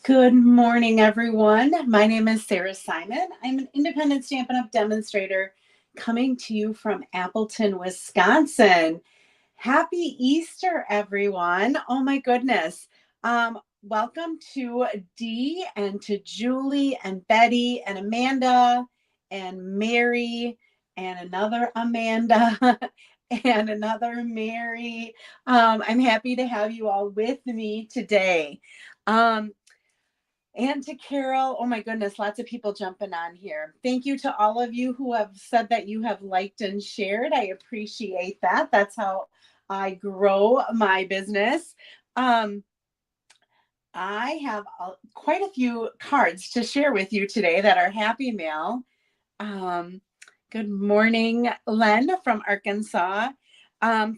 Good morning, everyone. My name is Sarah Simon. I'm an independent Stampin' Up! Demonstrator coming to you from Appleton, Wisconsin. Happy Easter, everyone. Oh my goodness. Welcome to Dee and to Julie and Betty and Amanda and Mary and another Amanda and another Mary. I'm happy to have you all with me today. Um, and to Carol, oh my goodness, lots of people jumping on here. Thank you to all of you who have said that you have liked and shared. I appreciate that. That's how I grow my business. Um, I have quite a few cards to share with you today that are Happy Mail. Um, Good morning, Len from Arkansas.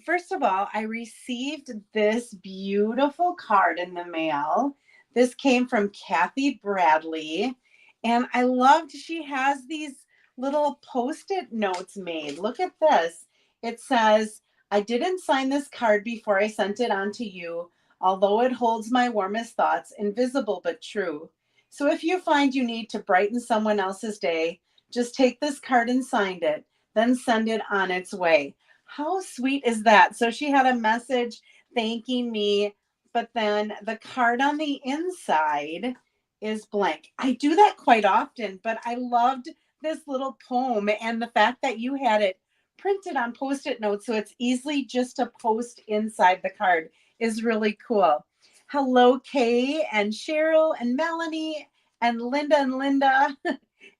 First of all, I received this beautiful card in the mail. This came from Kathy Bradley, and I loved she has these little post-it notes made. Look at this. It says, I didn't sign this card before I sent it on to you, although it holds my warmest thoughts, invisible but true. So if you find you need to brighten someone else's day, just take this card and sign it, then send it on its way. How sweet is that? So she had a message thanking me, but then the card on the inside is blank. I do that quite often, but I loved this little poem and the fact that you had it printed on post-it notes so it's easily just to post inside the card is really cool. Hello, Kay and Cheryl and Melanie and Linda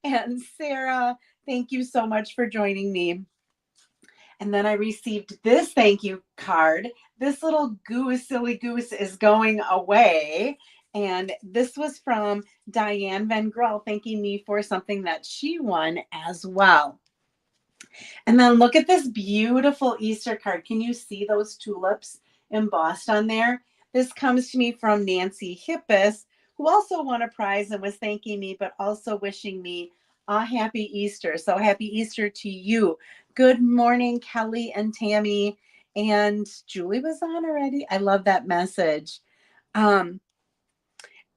and Sarah. Thank you so much for joining me. And then I received this thank you card. This little goose, silly goose, is going away. And this was from Diane Van Grell thanking me for something that she won as well. And then look at this beautiful Easter card. Can you see those tulips embossed on there? This comes to me from Nancy Hippis, who also won a prize and was thanking me, but also wishing me a happy Easter. So happy Easter to you. Good morning, Kelly and Tammy. And Julie was on already. I love that message. Um,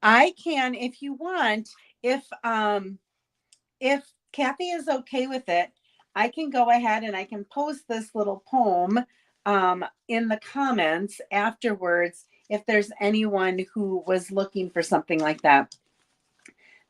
I can, if you want, if Kathy is okay with it, I can go ahead and I can post this little poem in the comments afterwards if there's anyone who was looking for something like that.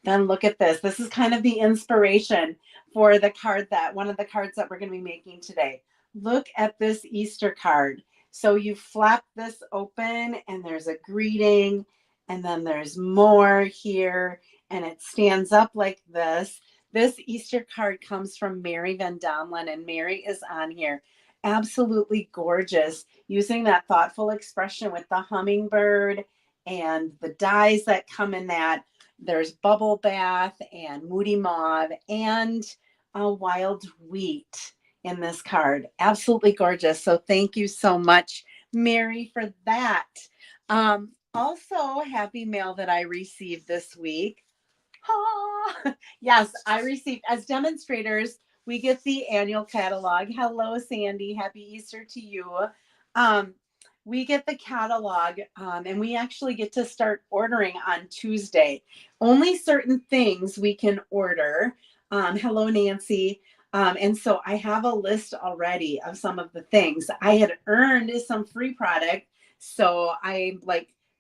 Then look at this. This is kind of the inspiration for the card that one of the cards that we're going to be making today. Look at this Easter card. So you flap this open and there's a greeting and then there's more here and it stands up like this. This Easter card comes from Mary Van Donlen and Mary is on here. Absolutely gorgeous, using that thoughtful expression with the hummingbird and the dies that come in that. There's Bubble Bath and Moody Mauve and Wild Wheat in this card. Absolutely gorgeous. So thank you so much, Mary, for that. Also, happy mail that I received this week. Ah, yes, I received, as demonstrators, we get the annual catalog. Hello, Sandy. Happy Easter to you. Um, we get the catalog and we actually get to start ordering on Tuesday. Only certain things we can order. Hello, Nancy. And so I have a list already of some of the things. I had earned some free product. So I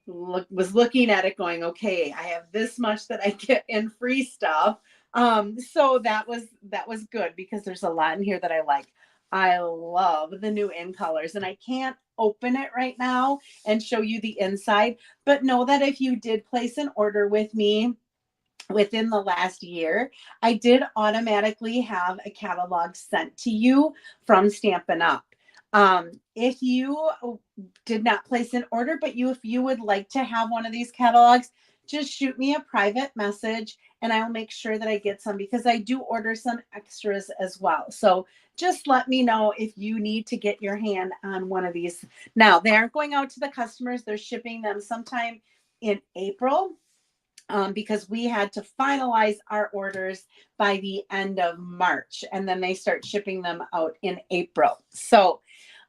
was looking at it going, okay, I have this much that I get in free stuff. So that was good because there's a lot in here that I like. I love the new in colors and I can't open it right now and show you the inside, but know that if you did place an order with me within the last year, I did automatically have a catalog sent to you from Stampin' Up. If you did not place an order, but if you would like to have one of these catalogs, just shoot me a private message and I'll make sure that I get some because I do order some extras as well. So just let me know if you need to get your hand on one of these. Now, they aren't going out to the customers. They're shipping them sometime in April. Because we had to finalize our orders by the end of March, and then they start shipping them out in April. So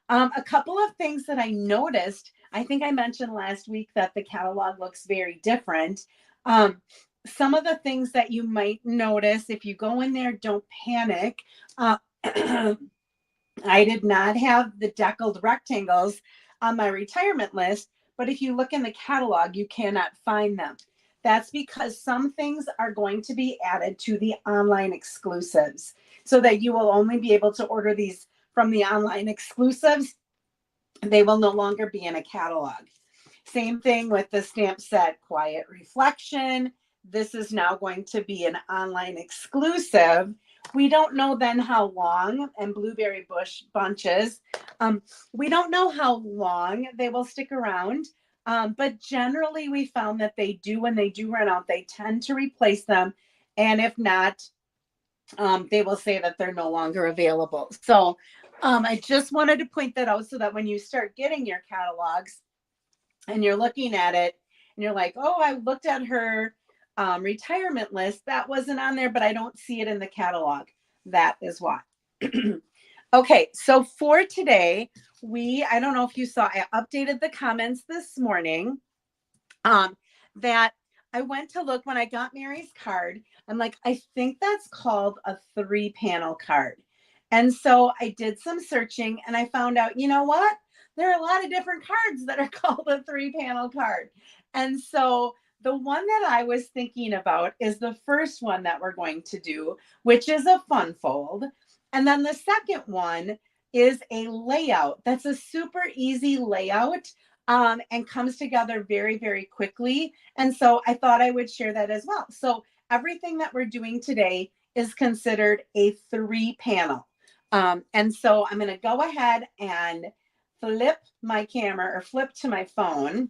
a couple of things that I noticed, I think I mentioned last week that the catalog looks very different. Some of the things that you might notice if you go in there, don't panic. Uh, I did not have the deckled rectangles on my retirement list, but if you look in the catalog, you cannot find them. That's because some things are going to be added to the online exclusives so that you will only be able to order these from the online exclusives. They will no longer be in a catalog. Same thing with the stamp set Quiet Reflection. This is now going to be an online exclusive. We don't know then how long, and Blueberry Bush Bunches, we don't know how long they will stick around. But generally, we found that they do, when they do run out, they tend to replace them. And if not, they will say that they're no longer available. So I just wanted to point that out so that when you start getting your catalogs, and you're looking at it and you're like, oh, I looked at her retirement list. That wasn't on there, but I don't see it in the catalog. That is why. Okay, so for today, I don't know if you saw, I updated the comments this morning that I went to look when I got Mary's card. I'm like, I think that's called a 3-panel card. And so I did some searching and I found out, you know what? There are a lot of different cards that are called a 3-panel card. And so the one that I was thinking about is the first one that we're going to do, which is a fun fold. And then the second one is a layout. That's a super easy layout and comes together very, very quickly. And so I thought I would share that as well. So everything that we're doing today is considered a 3-panel. And so I'm going to go ahead and flip my camera or flip to my phone.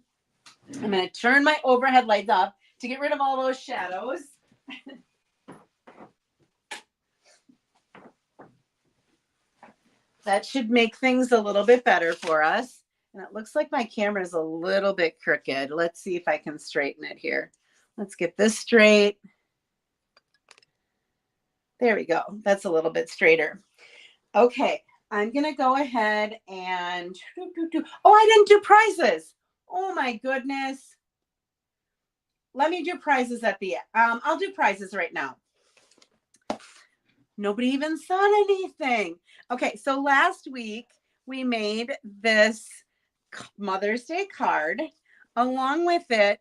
I'm going to turn my overhead lights up to get rid of all those shadows. That should make things a little bit better for us. And it looks like my camera is a little bit crooked. Let's see if I can straighten it here. Let's get this straight. There we go. That's a little bit straighter. Okay, I'm going to go ahead and, oh, I didn't do prizes. Oh my goodness. Let me do prizes at the end. I'll do prizes right now. Nobody even saw anything. Okay, so last week we made this Mother's Day card. Along with it,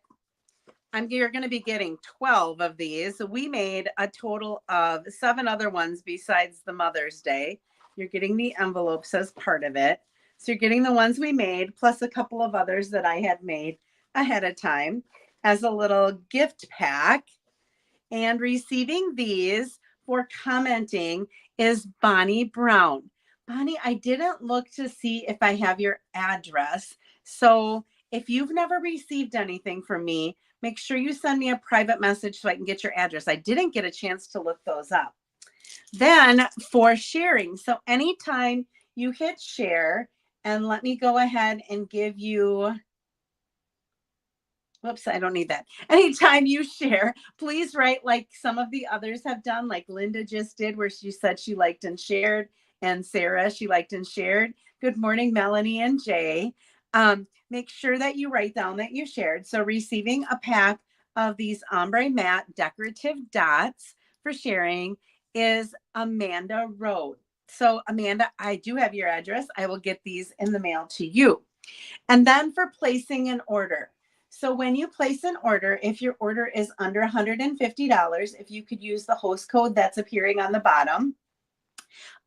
you're going to be getting 12 of these. So we made a total of 7 other ones besides the Mother's Day. You're getting the envelopes as part of it. So you're getting the ones we made, plus a couple of others that I had made ahead of time as a little gift pack. And receiving these for commenting is Bonnie Brown. Bonnie, I didn't look to see if I have your address. So if you've never received anything from me, make sure you send me a private message so I can get your address. I didn't get a chance to look those up. Then for sharing, so anytime you hit share, and let me go ahead and give you, whoops, I don't need that. Anytime you share, please write like some of the others have done, like Linda just did, where she said she liked and shared, and Sarah, she liked and shared. Good morning, Melanie and Jay. Make sure that you write down that you shared. So receiving a pack of these ombre matte decorative dots for sharing is Amanda Road. So Amanda, I do have your address. I will get these in the mail to you. And then for placing an order. So when you place an order, if your order is under $150, if you could use the host code that's appearing on the bottom,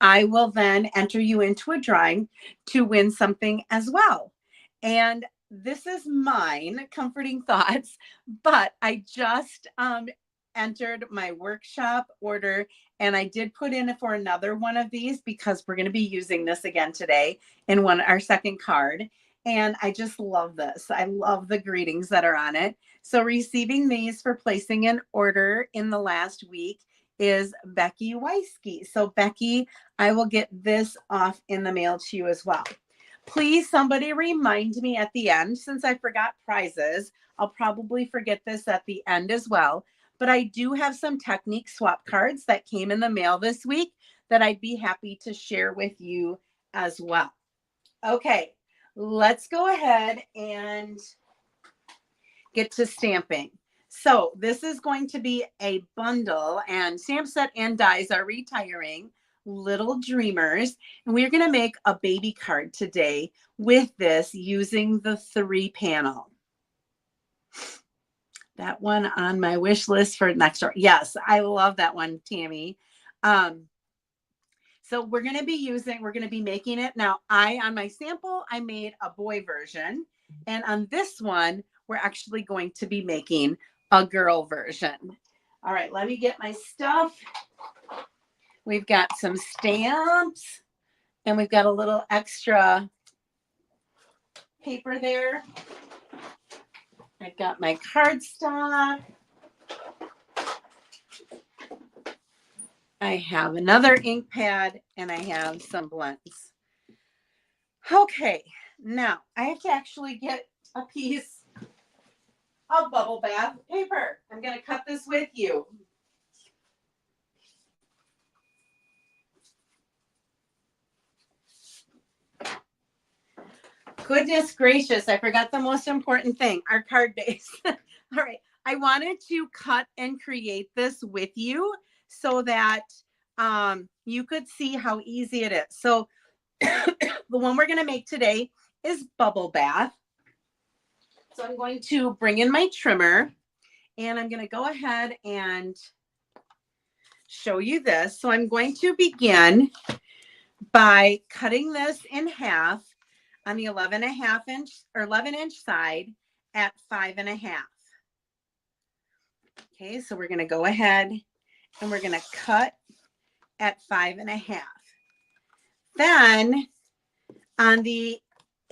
I will then enter you into a drawing to win something as well. And this is mine, Comforting Thoughts, but I just entered my workshop order and I did put in for another one of these because we're going to be using this again today in our second card. And I just love this. I love the greetings that are on it. So receiving these for placing an order in the last week is Becky Weisky. So Becky, I will get this off in the mail to you as well. Please, somebody remind me at the end, since I forgot prizes. I'll probably forget this at the end as well. But I do have some Technique swap cards that came in the mail this week that I'd be happy to share with you as well. Okay, let's go ahead and get to stamping. So this is going to be a bundle, and Stamp Set and Dies are retiring Little Dreamers. And we're going to make a baby card today with this using the 3-panel. That one on my wish list for next year. Yes, I love that one, Tammy. So we're going to be making it. Now, on my sample, I made a boy version. And on this one, we're actually going to be making a girl version. All right, let me get my stuff. We've got some stamps, and we've got a little extra paper there. I've got my cardstock. I have another ink pad, and I have some blends. Okay, now I have to actually get a piece of bubble bath paper. I'm going to cut this with you. Goodness gracious, I forgot the most important thing, our card base. All right, I wanted to cut and create this with you so that you could see how easy it is. So the one we're going to make today is bubble bath. So I'm going to bring in my trimmer, and I'm going to go ahead and show you this. So I'm going to begin by cutting this in half on the 11-inch side at 5.5. Okay, so we're going to go ahead and we're going to cut at 5.5. Then on the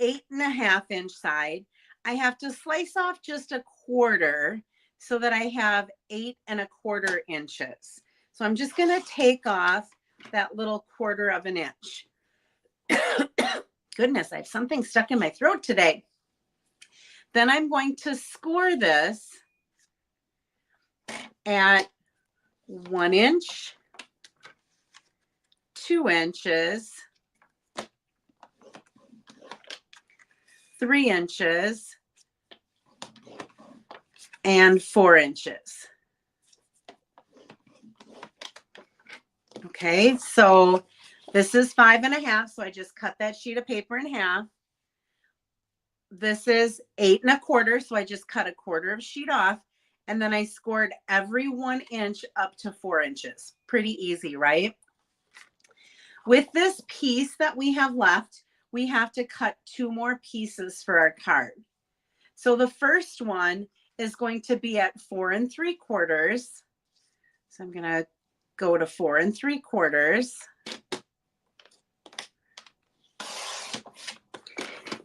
8.5-inch side, I have to slice off just a quarter so that I have 8.25 inches. So I'm just going to take off that little 1/4 of an inch. Goodness, I have something stuck in my throat today. Then I'm going to score this at 1 inch, 2 inches, 3 inches, and 4 inches. Okay, so this is 5.5, so I just cut that sheet of paper in half. This is 8.25, so I just cut a 1/4 of sheet off, and then I scored every 1 inch up to 4 inches. Pretty easy, right? With this piece that we have left, we have to cut 2 more pieces for our card. So the first one is going to be at 4 3/4. So I'm going to go to 4 3/4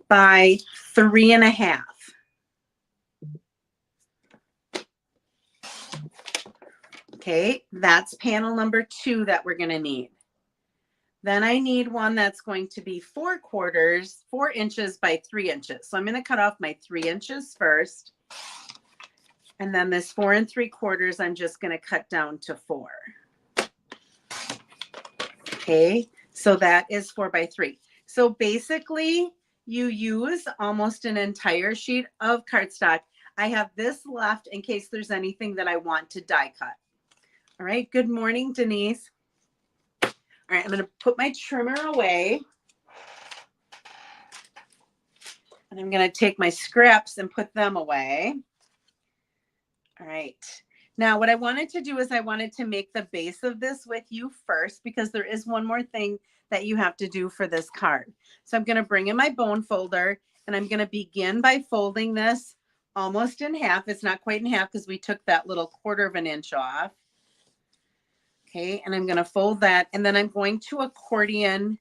by 3.5. Okay, that's panel number 2 that we're going to need. Then I need one that's going to be 4 inches by 3 inches. So I'm going to cut off my 3 inches first. And then this 4 3/4, I'm just going to cut down to 4. Okay, so that is 4 by 3. So basically, you use almost an entire sheet of cardstock. I have this left in case there's anything that I want to die cut. All right, good morning, Denise. All right, I'm going to put my trimmer away. And I'm going to take my scraps and put them away. All right. Now, what I wanted to do is I wanted to make the base of this with you first because there is one more thing that you have to do for this card. So I'm going to bring in my bone folder, and I'm going to begin by folding this almost in half. It's not quite in half because we took that little 1/4 of an inch off. Okay, and I'm going to fold that, and then I'm going to accordion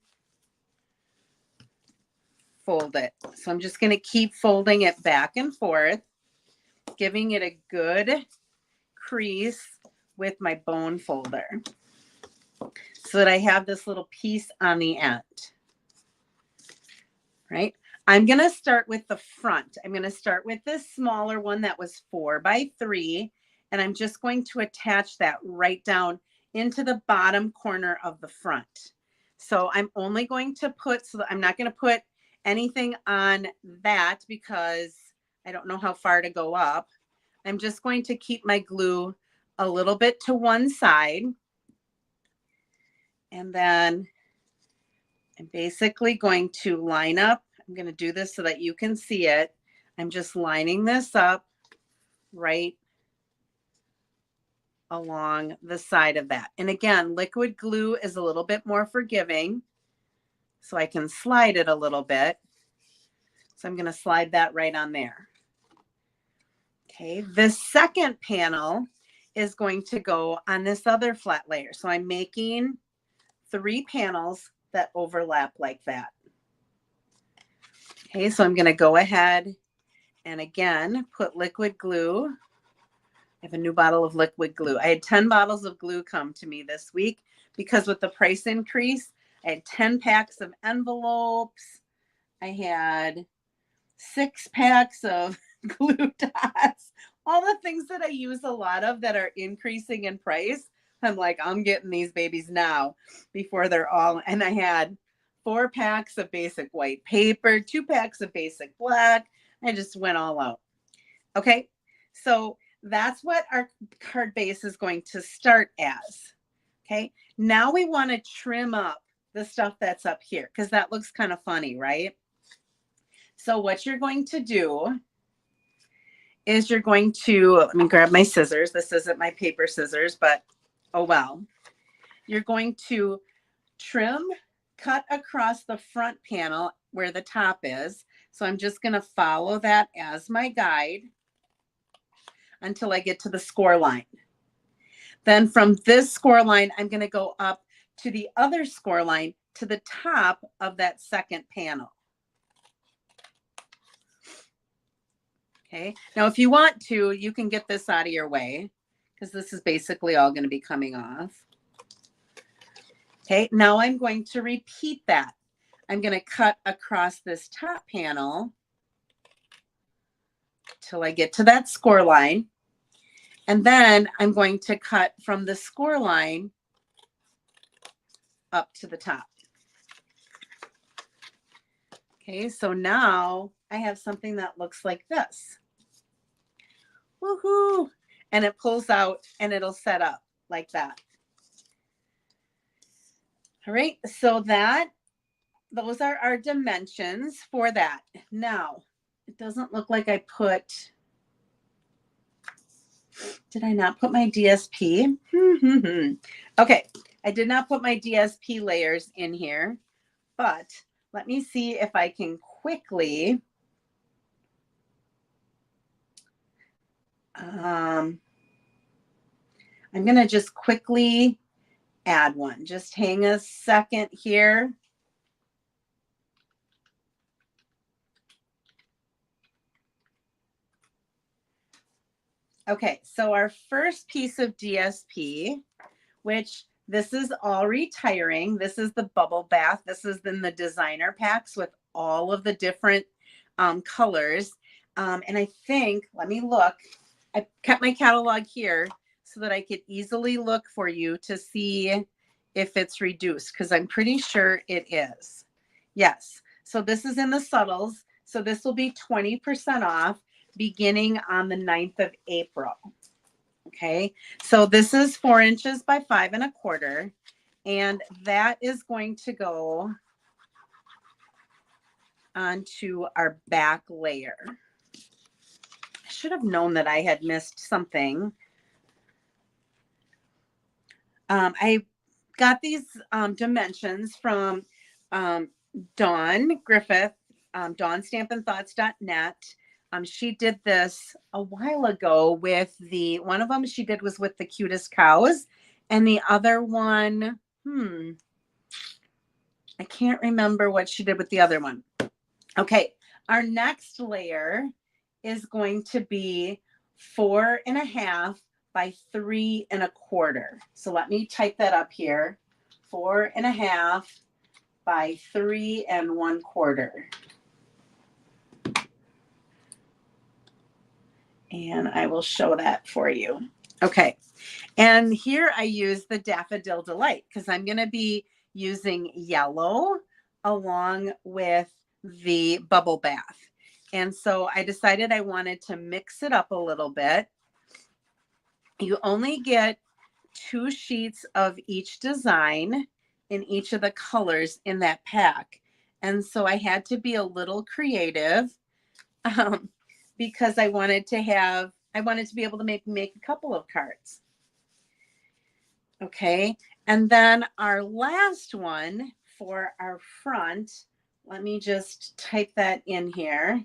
fold it. So I'm just going to keep folding it back and forth, giving it a good crease with my bone folder so that I have this little piece on the end. Right? I'm going to start with the front. I'm going to start with this smaller one that was 4 by 3, and I'm just going to attach that right down into the bottom corner of the front. So I'm only going to put, so I'm not going to put anything on that because I don't know how far to go up. I'm just going to keep my glue a little bit to one side. And then I'm basically going to line up. I'm going to do this so that you can see it. I'm just lining this up right along the side of that. And again, liquid glue is a little bit more forgiving, so I can slide it a little bit. So I'm going to slide that right on there. Okay, this second panel is going to go on this other flat layer. So I'm making 3 panels that overlap like that. Okay, so I'm going to go ahead and again put liquid glue. I have a new bottle of liquid glue. I had 10 bottles of glue come to me this week because with the price increase, I had 10 packs of envelopes. I had 6 packs of glue dots, all the things that I use a lot of that are increasing in price. I'm like, I'm getting these babies now before they're all, and I had 4 packs of basic white paper, 2 packs of basic black. I just went all out. Okay, so that's what our card base is going to start as. Okay, now we want to trim up the stuff that's up here because that looks kind of funny, right? So what you're going to do is you're going to, let me grab my scissors. This isn't my paper scissors, but oh well. You're going to trim, cut across the front panel where the top is. So I'm just going to follow that as my guide until I get to the score line. Then from this score line, I'm going to go up to the other score line to the top of that second panel. Okay, now if you want to, you can get this out of your way because this is basically all going to be coming off. Okay, now I'm going to repeat that. I'm going to cut across this top panel till I get to that score line. And then I'm going to cut from the score line up to the top. Okay, so now I have something that looks like this. Woohoo! And it pulls out and it'll set up like that. All right, so those are our dimensions for that. Now, it doesn't look like I put, did I not put my DSP? Okay, I did not put my DSP layers in here, but let me see if I can quickly, I'm going to just quickly add one. Just hang a second here. Okay, so our first piece of DSP, which this is all retiring. This is the bubble bath. This is in the designer packs with all of the different colors. And I think, let me look. I kept my catalog here so that I could easily look for you to see if it's reduced, because I'm pretty sure it is. Yes. So this is in the subtles. So this will be 20% off beginning on the 9th of April. Okay. So this is 4 inches by 5 1/4. And that is going to go onto our back layer. I should have known that I had missed something. I got these dimensions from Dawn Griffith, dawnstampandthoughts.net. She did this a while ago with one of them she did was with the cutest cows. And the other one, I can't remember what she did with the other one. Okay, our next layer is going to be 4 1/2 by 3 1/4. So let me type that up here. 4 1/2 by 3 1/4. And I will show that for you. Okay. And here I use the Daffodil Delight because I'm going to be using yellow along with the bubble bath. And so I decided I wanted to mix it up a little bit. You only get 2 sheets of each design in each of the colors in that pack. And so I had to be a little creative um, because I wanted to be able to make a couple of cards. Okay. And then our last one for our front, let me just type that in here.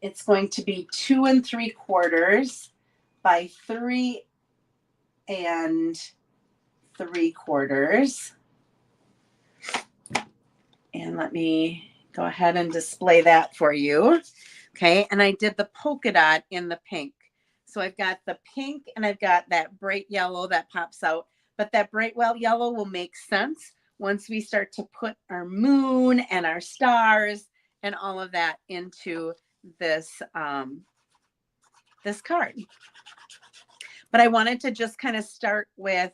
It's going to be 2 3/4 by 3 3/4. And let me go ahead and display that for you. Okay, and I did the polka dot in the pink. So I've got the pink and I've got that bright yellow that pops out. But that bright yellow will make sense once we start to put our moon and our stars and all of that into this, this card. But I wanted to just kind of start with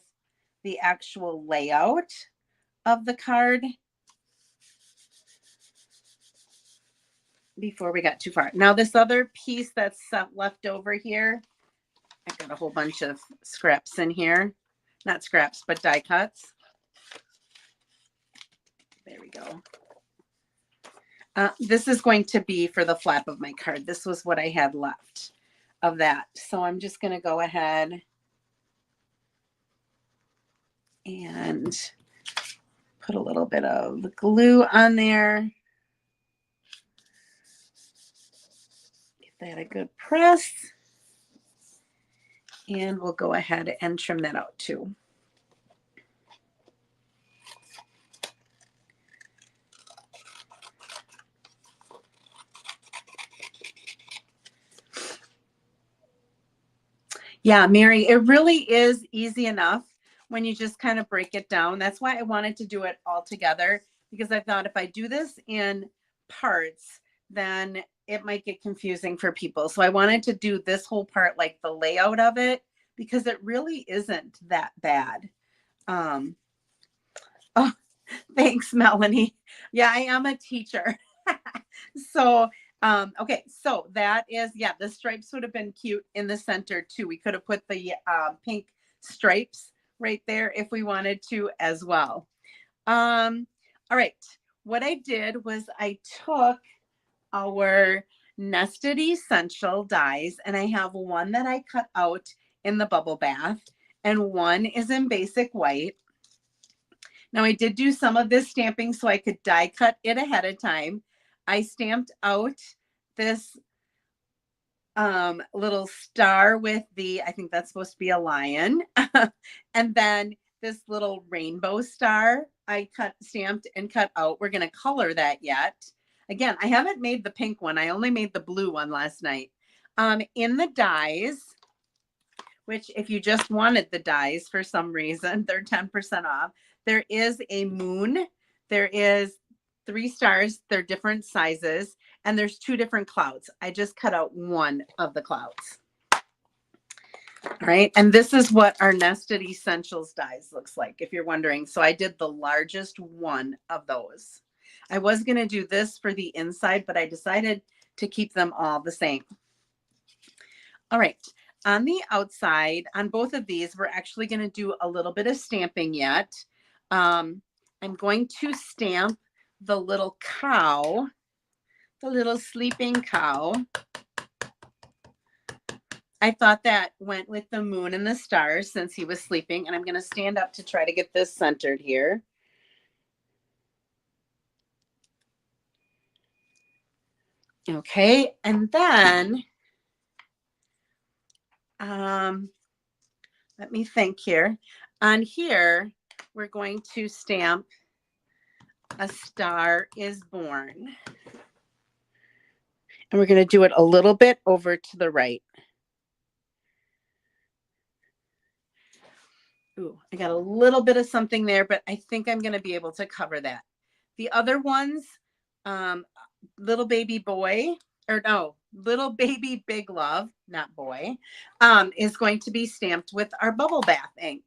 the actual layout of the card before we got too far. Now this other piece that's left over here, I've got a whole bunch of scraps in here. Not scraps, but die cuts. There we go. This is going to be for the flap of my card. This was what I had left of that. So I'm just going to go ahead and put a little bit of glue on there. Give that a good press. And we'll go ahead and trim that out too. Yeah, Mary, it really is easy enough when you just kind of break it down. That's why I wanted to do it all together, because I thought if I do this in parts, then it might get confusing for people. So I wanted to do this whole part, like the layout of it, because it really isn't that bad. Oh, thanks, Melanie. Yeah, I am a teacher. So okay, so that is, yeah, the stripes would have been cute in the center too. We could have put the pink stripes right there if we wanted to as well. All right, what I did was I took our Nested Essential dies, and I have one that I cut out in the bubble bath, and one is in basic white. Now I did do some of this stamping so I could die cut it ahead of time. I stamped out this little star with the, I think that's supposed to be a lion. And then this little rainbow star I stamped and cut out. We're going to color that yet. Again, I haven't made the pink one. I only made the blue one last night. In the dies, which if you just wanted the dies for some reason, they're 10% off. There is a moon. There is 3 stars. They're different sizes. And there's 2 different clouds. I just cut out one of the clouds. All right. And this is what our Nested Essentials dies looks like, if you're wondering. So I did the largest one of those. I was going to do this for the inside, but I decided to keep them all the same. All right. On the outside, on both of these, we're actually going to do a little bit of stamping yet. I'm going to stamp the little cow, the little sleeping cow. I thought that went with the moon and the stars since he was sleeping, and I'm going to stand up to try to get this centered here. Okay, and then let me think here. On here, we're going to stamp A Star is Born. And we're going to do it a little bit over to the right. Ooh, I got a little bit of something there, but I think I'm going to be able to cover that. The other ones, little baby boy, or no, little baby big love, not boy, is going to be stamped with our bubble bath ink.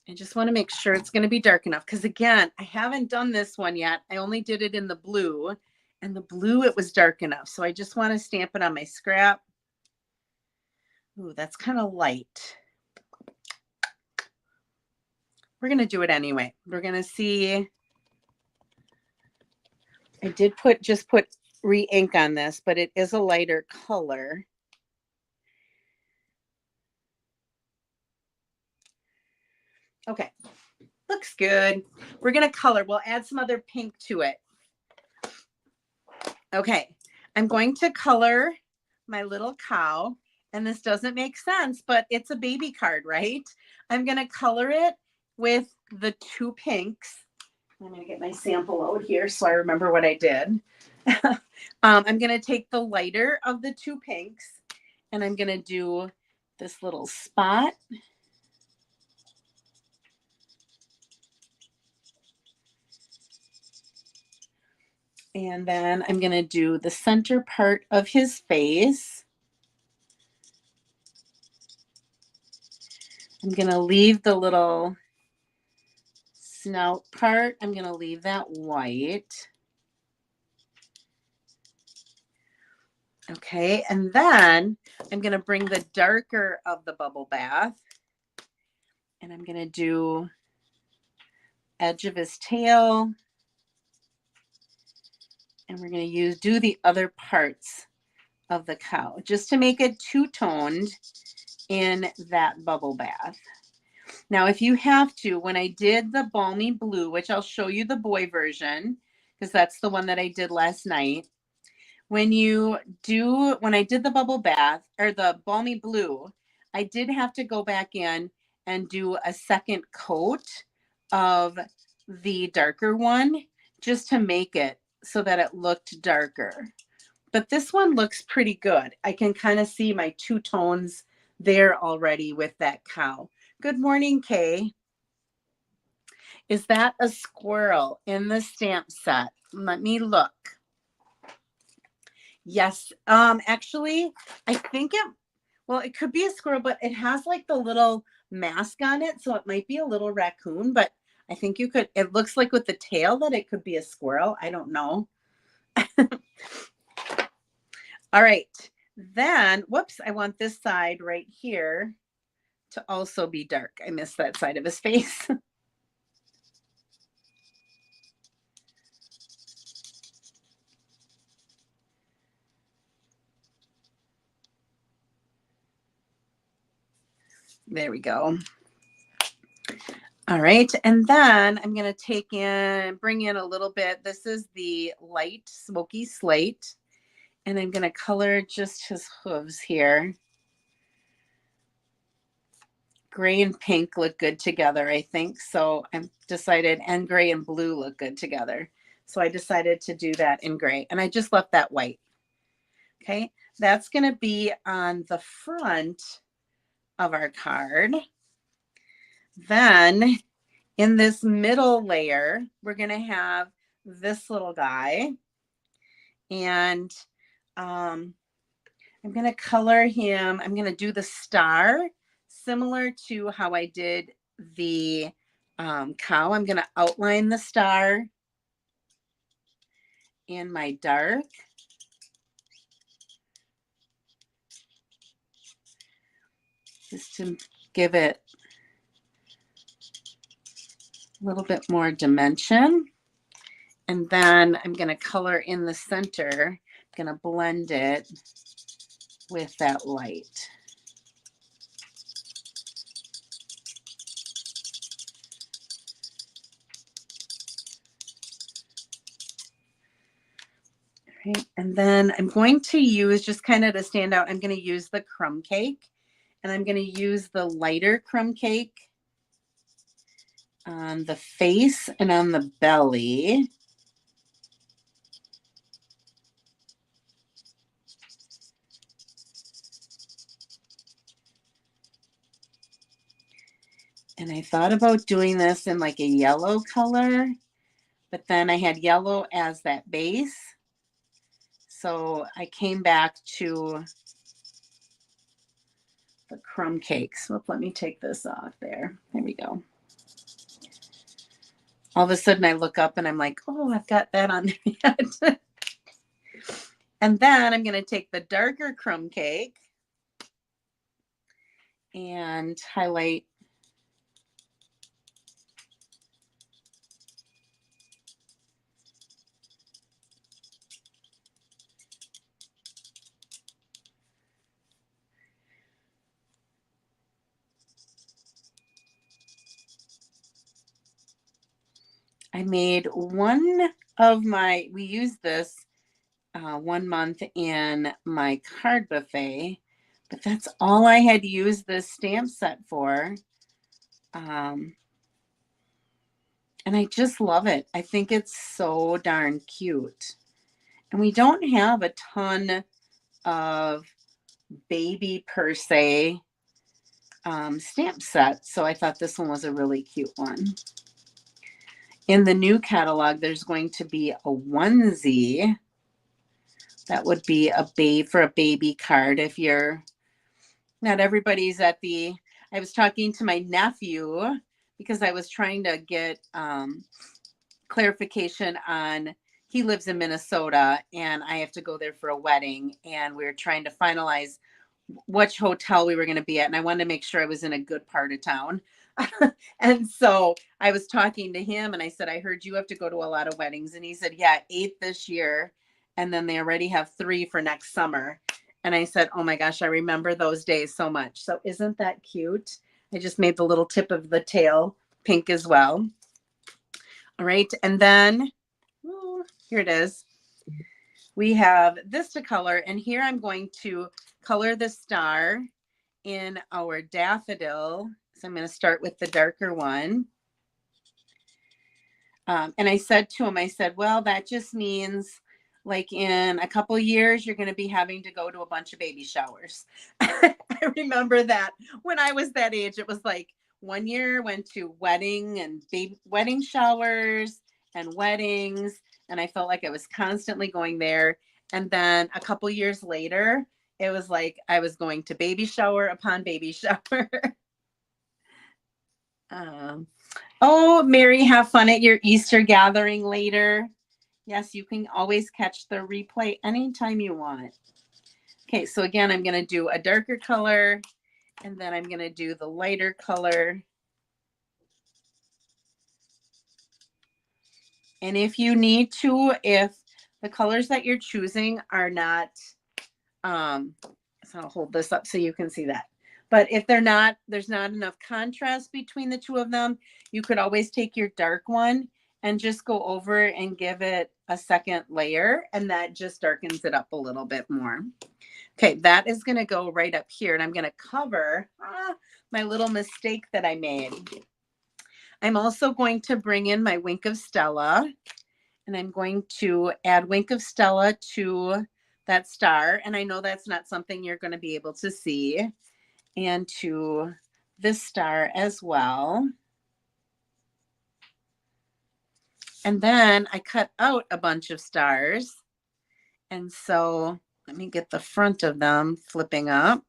I just want to make sure it's going to be dark enough, because again, I haven't done this one yet. I only did it in the blue, and the blue, it was dark enough. So I just want to stamp it on my scrap. Ooh, that's kind of light. We're going to do it anyway. We're going to see. I did just put re-ink on this, but it is a lighter color. Okay, looks good. We're going to color. We'll add some other pink to it. Okay, I'm going to color my little cow, and this doesn't make sense, but it's a baby card, right? I'm going to color it with the two pinks. I'm going to get my sample out here so I remember what I did. I'm going to take the lighter of the two pinks, and I'm going to do this little spot. And then I'm going to do the center part of his face. I'm going to leave the little snout part. I'm going to leave that white. Okay, and then I'm going to bring the darker of the bubble bath, and I'm going to do edge of his tail, and we're going to do the other parts of the cow just to make it two-toned in that bubble bath. Now, if you have to, when I did the balmy blue, which I'll show you the boy version, because that's the one that I did last night. When I did the bubble bath or the balmy blue, I did have to go back in and do a second coat of the darker one just to make it so that it looked darker. But this one looks pretty good. I can kind of see my two tones there already with that cow. Good morning, Kay. Is that a squirrel in the stamp set? Let me look. Yes. Actually, I think it could be a squirrel, but it has like the little mask on it. So it might be a little raccoon, but I think it looks like with the tail that it could be a squirrel. I don't know. All right. Then, whoops, I want this side right here to also be dark. I missed that side of his face. There we go. All right, and then I'm going to bring in a little bit. This is the light smoky slate, and I'm going to color just his hooves here. Gray and pink look good together, I think. So I've decided, and gray and blue look good together. So I decided to do that in gray, and I just left that white. Okay, that's going to be on the front of our card. Then in this middle layer, we're going to have this little guy. And I'm going to color him. I'm going to do the star similar to how I did the cow. I'm going to outline the star in my dark. Just to give it a little bit more dimension. And then I'm going to color in the center. I'm going to blend it with that light. Right. And then I'm going to use, just kind of to stand out, I'm going to use the crumb cake. And I'm going to use the lighter crumb cake on the face and on the belly. And I thought about doing this in like a yellow color, but then I had yellow as that base. So I came back to the crumb cakes. So let me take this off there. There we go. All of a sudden I look up and I'm like, oh, I've got that on there yet. And then I'm going to take the darker crumb cake. and highlight. I made one of my, we used this 1 month in my card buffet, but that's all I had used this stamp set for. And I just love it. I think it's so darn cute. And we don't have a ton of baby per se stamp sets, so I thought this one was a really cute one. In the new catalog, there's going to be a onesie. That would be a for a baby card. If you're not everybody's at the, I was talking to my nephew because I was trying to get clarification on, he lives in Minnesota and I have to go there for a wedding, and we were trying to finalize which hotel we were going to be at, and I wanted to make sure I was in a good part of town. And so I was talking to him and I said, I heard you have to go to a lot of weddings. And he said, yeah, 8 this year. And then they already have 3 for next summer. And I said, oh my gosh, I remember those days so much. So isn't that cute? I just made the little tip of the tail pink as well. All right. And then here it is. We have this to color. And here I'm going to color the star in our daffodil. So I'm going to start with the darker one. And I said to him, I said, well, that just means like in a couple years, you're going to be having to go to a bunch of baby showers. I remember that when I was that age, it was like 1 year went to wedding showers and weddings. And I felt like I was constantly going there. And then a couple years later, it was like I was going to baby shower upon baby shower. Oh, Mary, have fun at your Easter gathering later. Yes, you can always catch the replay anytime you want. Okay, so again, I'm going to do a darker color, and then I'm going to do the lighter color. And if you need to, if the colors that you're choosing are not, so I'll hold this up so you can see that. But if they're not, there's not enough contrast between the two of them, you could always take your dark one and just go over and give it a second layer, and that just darkens it up a little bit more. Okay, that is going to go right up here, and I'm going to cover my little mistake that I made. I'm also going to bring in my Wink of Stella, and I'm going to add Wink of Stella to that star, and I know that's not something you're going to be able to see, and to this star as well. And then I cut out a bunch of stars. And so let me get the front of them flipping up.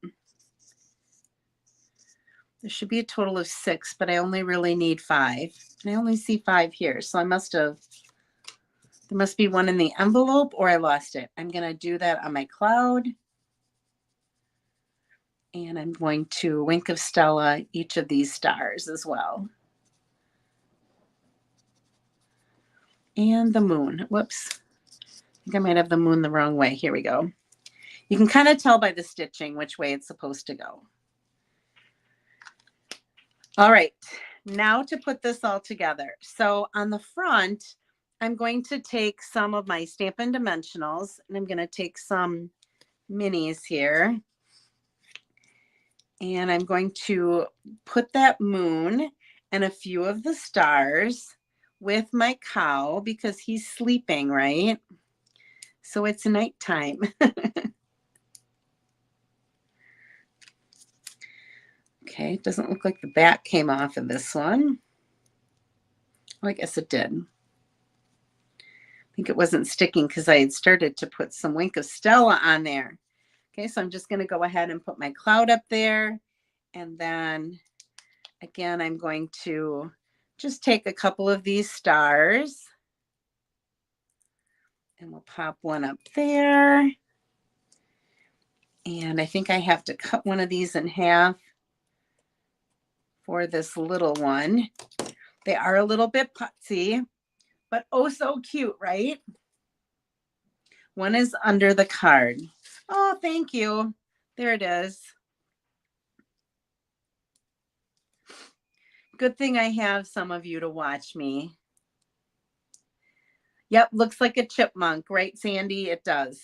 There should be a total of 6, but I only really need 5. And I only see 5 here. So there must be one in the envelope, or I lost it. I'm going to do that on my cloud. And I'm going to Wink of Stella each of these stars as well. And the moon. Whoops. I think I might have the moon the wrong way. Here we go. You can kind of tell by the stitching which way it's supposed to go. All right, now to put this all together. So on the front, I'm going to take some of my Stampin' Dimensionals, and I'm going to take some minis here. And I'm going to put that moon and a few of the stars with my cow because he's sleeping, right? So it's nighttime. Okay, it doesn't look like the back came off of this one. Oh, I guess it did. I think it wasn't sticking because I had started to put some Wink of Stella on there. Okay, so I'm just going to go ahead and put my cloud up there. And then again, I'm going to just take a couple of these stars. And we'll pop one up there. And I think I have to cut one of these in half for this little one. They are a little bit putsy, but oh so cute, right? One is under the card. Oh, thank you. There it is. Good thing I have some of you to watch me. Yep, looks like a chipmunk, right, Sandy? It does.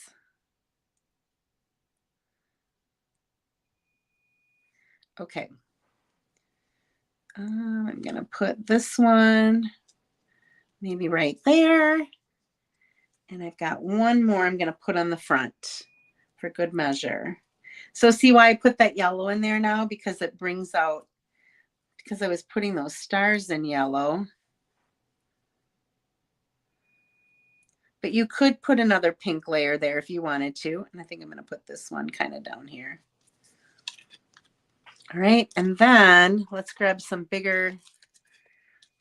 Okay. I'm going to put this one maybe right there. And I've got one more I'm going to put on the front for good measure. So see why I put that yellow in there now? Because it brings out, because I was putting those stars in yellow. But you could put another pink layer there if you wanted to. And I think I'm going to put this one kind of down here. All right. And then let's grab some bigger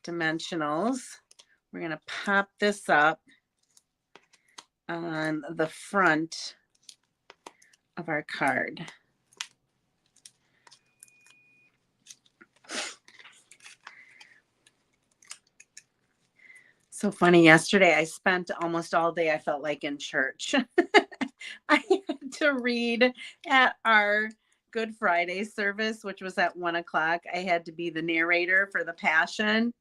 dimensionals. We're going to pop this up on the front of our card. So funny, yesterday I spent almost all day, I felt like, in church. I had to read at our Good Friday service, which was at 1:00. I had to be the narrator for the Passion.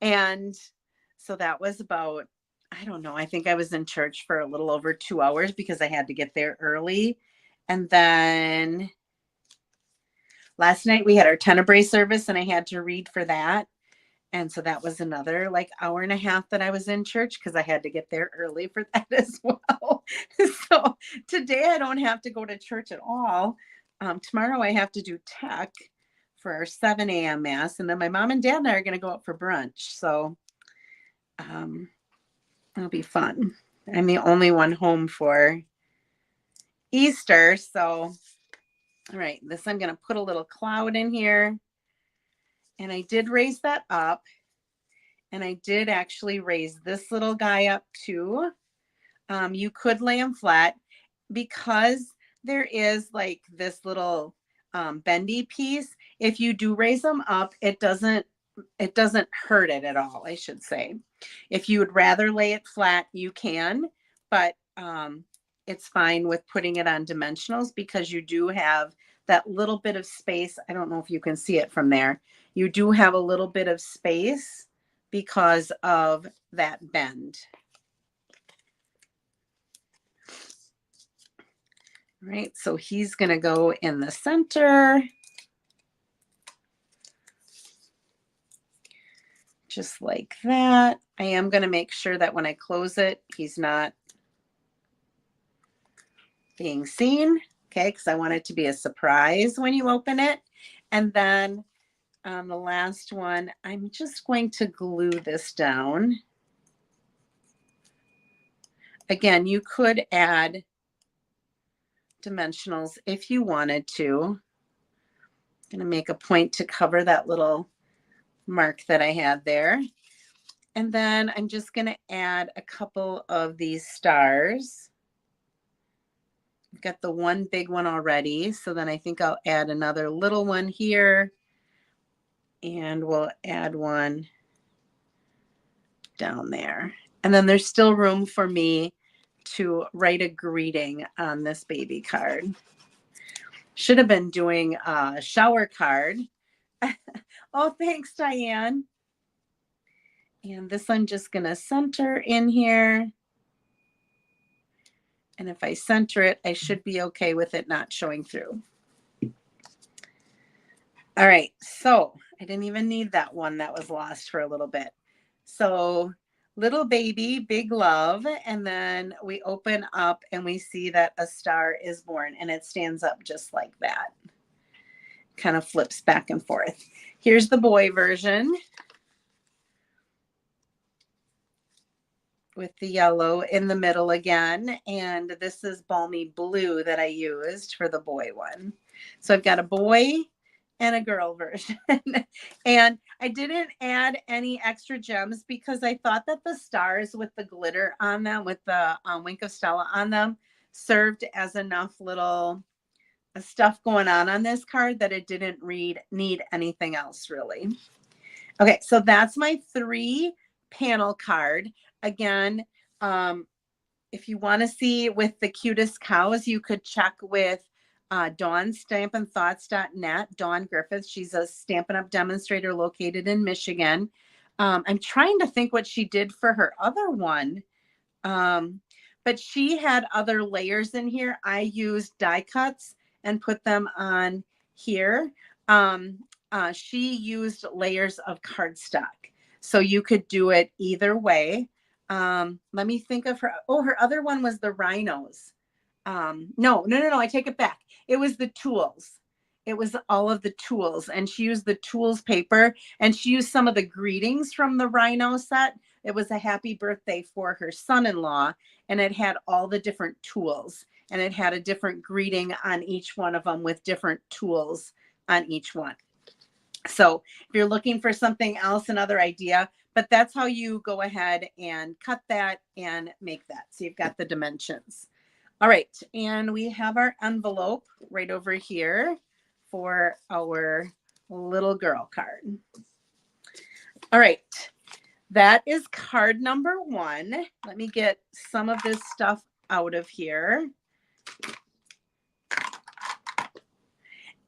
And so that was about, I don't know, I think I was in church for a little over 2 hours because I had to get there early. And then last night we had our Tenebrae service and I had to read for that. And so that was another like hour and a half that I was in church because I had to get there early for that as well. So today I don't have to go to church at all. Tomorrow I have to do tech for our 7 a.m. mass. And then my mom and dad and I are going to go out for brunch. So it'll be fun. I'm the only one home for Easter. So, all right, this I'm going to put a little cloud in here. And I did raise that up. And I did actually raise this little guy up too. You could lay him flat because there is like this little bendy piece. If you do raise them up, it doesn't hurt it at all, I should say. If you would rather lay it flat, you can, but it's fine with putting it on dimensionals because you do have that little bit of space. I don't know if you can see it from there. You do have a little bit of space because of that bend. All right, so he's going to go in the center. Just like that. I am going to make sure that when I close it, he's not being seen, okay, because I want it to be a surprise when you open it. And then on the last one, I'm just going to glue this down. Again, you could add dimensionals if you wanted to. I'm going to make a point to cover that little mark that I had there. And then I'm just going to add a couple of these stars. I've got the one big one already. So then I think I'll add another little one here. And we'll add one down there. And then there's still room for me to write a greeting on this baby card. Should have been doing a shower card. Oh, thanks, Diane. And this I'm just going to center in here. And if I center it, I should be okay with it not showing through. All right, so I didn't even need that one that was lost for a little bit. So little baby, big love, and then we open up and we see that a star is born and it stands up just like that. Kind of flips back and forth. Here's the boy version with the yellow in the middle again. And this is balmy blue that I used for the boy one. So I've got a boy and a girl version. And I didn't add any extra gems because I thought that the stars with the glitter on them, with the Wink of Stella on them, served as enough little stuff going on this card that it didn't need anything else really. Okay, so that's my 3 panel card. Again, if you want to see with the cutest cows, you could check with Dawn stampinthoughts.net. Dawn Griffith. She's a Stampin' Up! Demonstrator located in Michigan. I'm trying to think what she did for her other one. But she had other layers in here. I used die cuts and put them on here. She used layers of cardstock. So you could do it either way. Let me think of her. Oh, her other one was the rhinos. No, I take it back. It was the tools. It was all of the tools. And she used the tools paper, and she used some of the greetings from the rhino set. It was a happy birthday for her son-in-law, and it had all the different tools, and it had a different greeting on each one of them with different tools on each one. So if you're looking for something else, another idea, but that's how you go ahead and cut that and make that. So you've got the dimensions. All right, and we have our envelope right over here for our little girl card. All right, that is card number 1. Let me get some of this stuff out of here.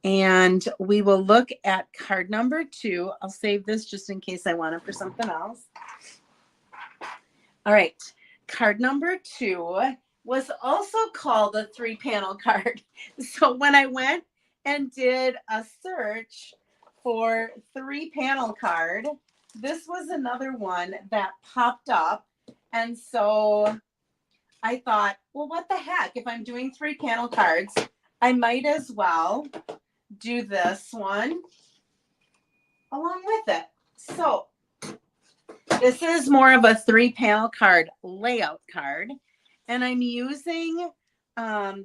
And we will look at card number 2. I'll save this just in case I want it for something else. All right, card number 2 was also called a 3-panel card. So when I went and did a search for 3-panel card, this was another one that popped up. And so I thought, well, what the heck? If I'm doing 3-panel cards, I might as well do this one along with it. So this is more of a 3-panel card layout card. And I'm using,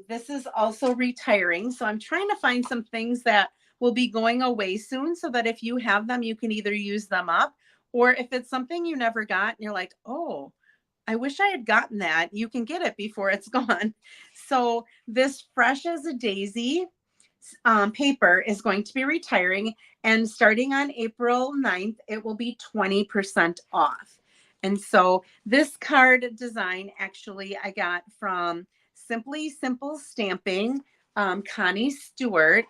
this is also retiring. So I'm trying to find some things that will be going away soon so that if you have them, you can either use them up, or if it's something you never got and you're like, oh, I wish I had gotten that, you can get it before it's gone. So this Fresh as a Daisy paper is going to be retiring, and starting on April 9th, it will be 20% off. And so this card design, actually, I got from Simply Simple Stamping, Connie Stewart.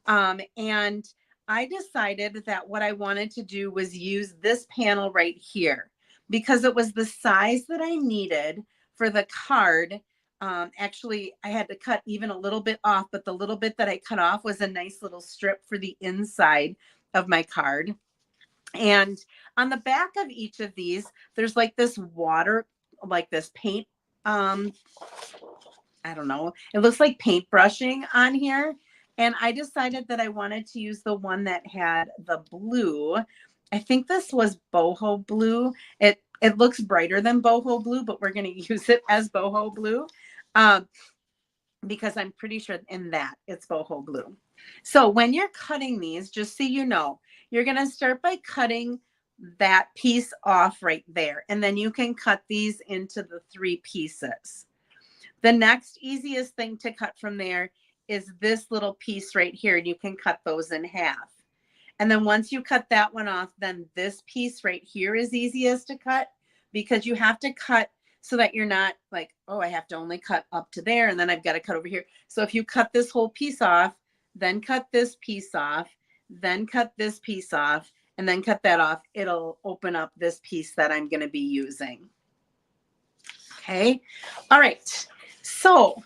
And I decided that what I wanted to do was use this panel right here because it was the size that I needed for the card. Actually, I had to cut even a little bit off, but the little bit that I cut off was a nice little strip for the inside of my card. And on the back of each of these, there's like this water, like this paint. I don't know. It looks like paint brushing on here. And I decided that I wanted to use the one that had the blue. I think this was boho blue. It looks brighter than boho blue, but we're going to use it as boho blue because I'm pretty sure in that it's boho blue. So when you're cutting these, just so you know, you're going to start by cutting that piece off right there. And then you can cut these into the 3 pieces. The next easiest thing to cut from there is this little piece right here. And you can cut those in half. And then once you cut that one off, then this piece right here is easiest to cut because you have to cut so that you're not like, oh, I have to only cut up to there and then I've got to cut over here. So if you cut this whole piece off, then cut this piece off, then cut this piece off, and then cut that off, it'll open up this piece that I'm going to be using. Okay. All right. So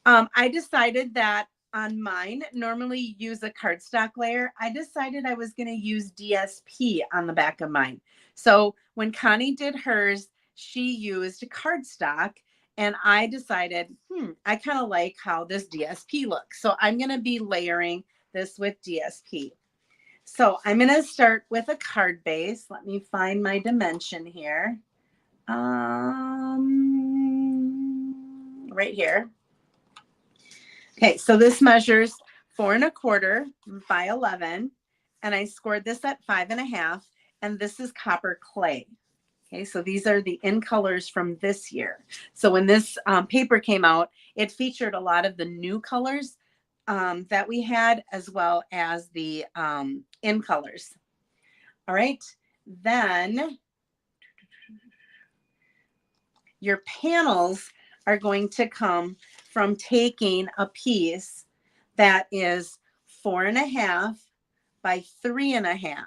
I decided that on mine, normally use a cardstock layer. I decided I was going to use DSP on the back of mine. So when Connie did hers, she used cardstock, and I decided, I kind of like how this DSP looks. So I'm going to be layering this with DSP. So I'm going to start with a card base. Let me find my dimension here. Right here. Okay, so this measures 4 1/4 by 11, and I scored this at 5 1/2, and this is copper clay. Okay, so these are the in colors from this year. So when this paper came out, it featured a lot of the new colors that we had, as well as the in colors. All right. Then your panels are going to come from taking a piece that is 4.5 by 3.5.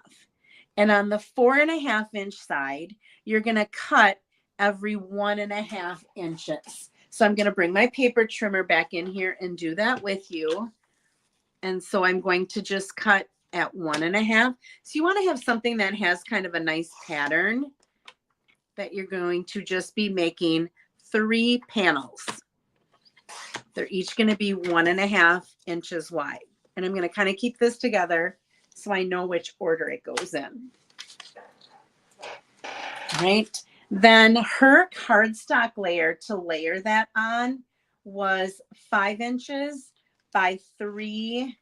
And on the 4.5 inch side, you're going to cut every 1.5 inches. So I'm going to bring my paper trimmer back in here and do that with you. And so I'm going to just cut at 1.5. So you want to have something that has kind of a nice pattern that you're going to just be making 3 panels. They're each going to be 1.5 inches wide. And I'm going to kind of keep this together so I know which order it goes in. All right. Then her cardstock layer to layer that on was 5 inches by 3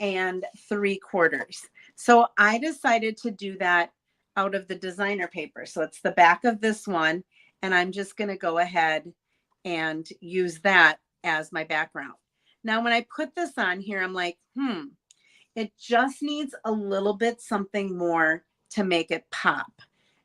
3/4. So I decided to do that out of the designer paper. So it's the back of this one, and I'm just going to go ahead and use that as my background. Now, when I put this on here, I'm like, it just needs a little bit something more to make it pop.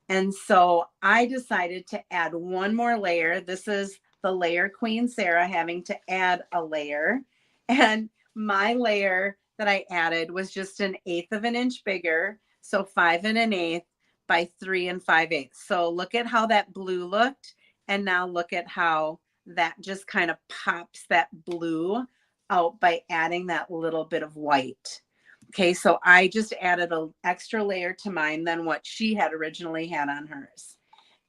And so I decided to add one more layer. This is the layer Queen Sarah having to add a layer. And my layer that I added was just 1/8 of an inch bigger. So 5 1/8 by 3 5/8. So look at how that blue looked. And now look at how that just kind of pops that blue out by adding that little bit of white. Okay, so I just added an extra layer to mine than what she had originally had on hers.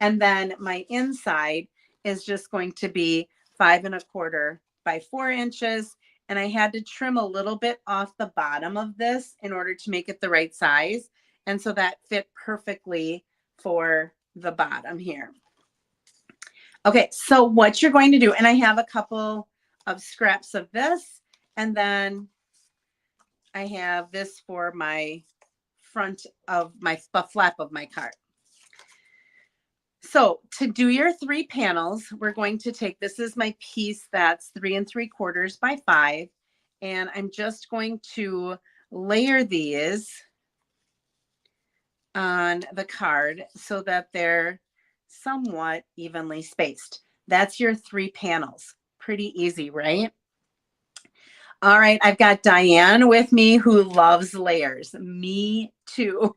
And then my inside is just going to be 5 1/4 by 4 inches. And I had to trim a little bit off the bottom of this in order to make it the right size. And so that fit perfectly for the bottom here. Okay, so what you're going to do, and I have a couple of scraps of this, and then I have this for my front of my flap of my card. So to do your 3 panels, we're going to take, this is my piece that's 3 3/4 by 5. And I'm just going to layer these on the card so that they're somewhat evenly spaced. That's your 3 panels. Pretty easy, right? All right, I've got Diane with me who loves layers. Me too.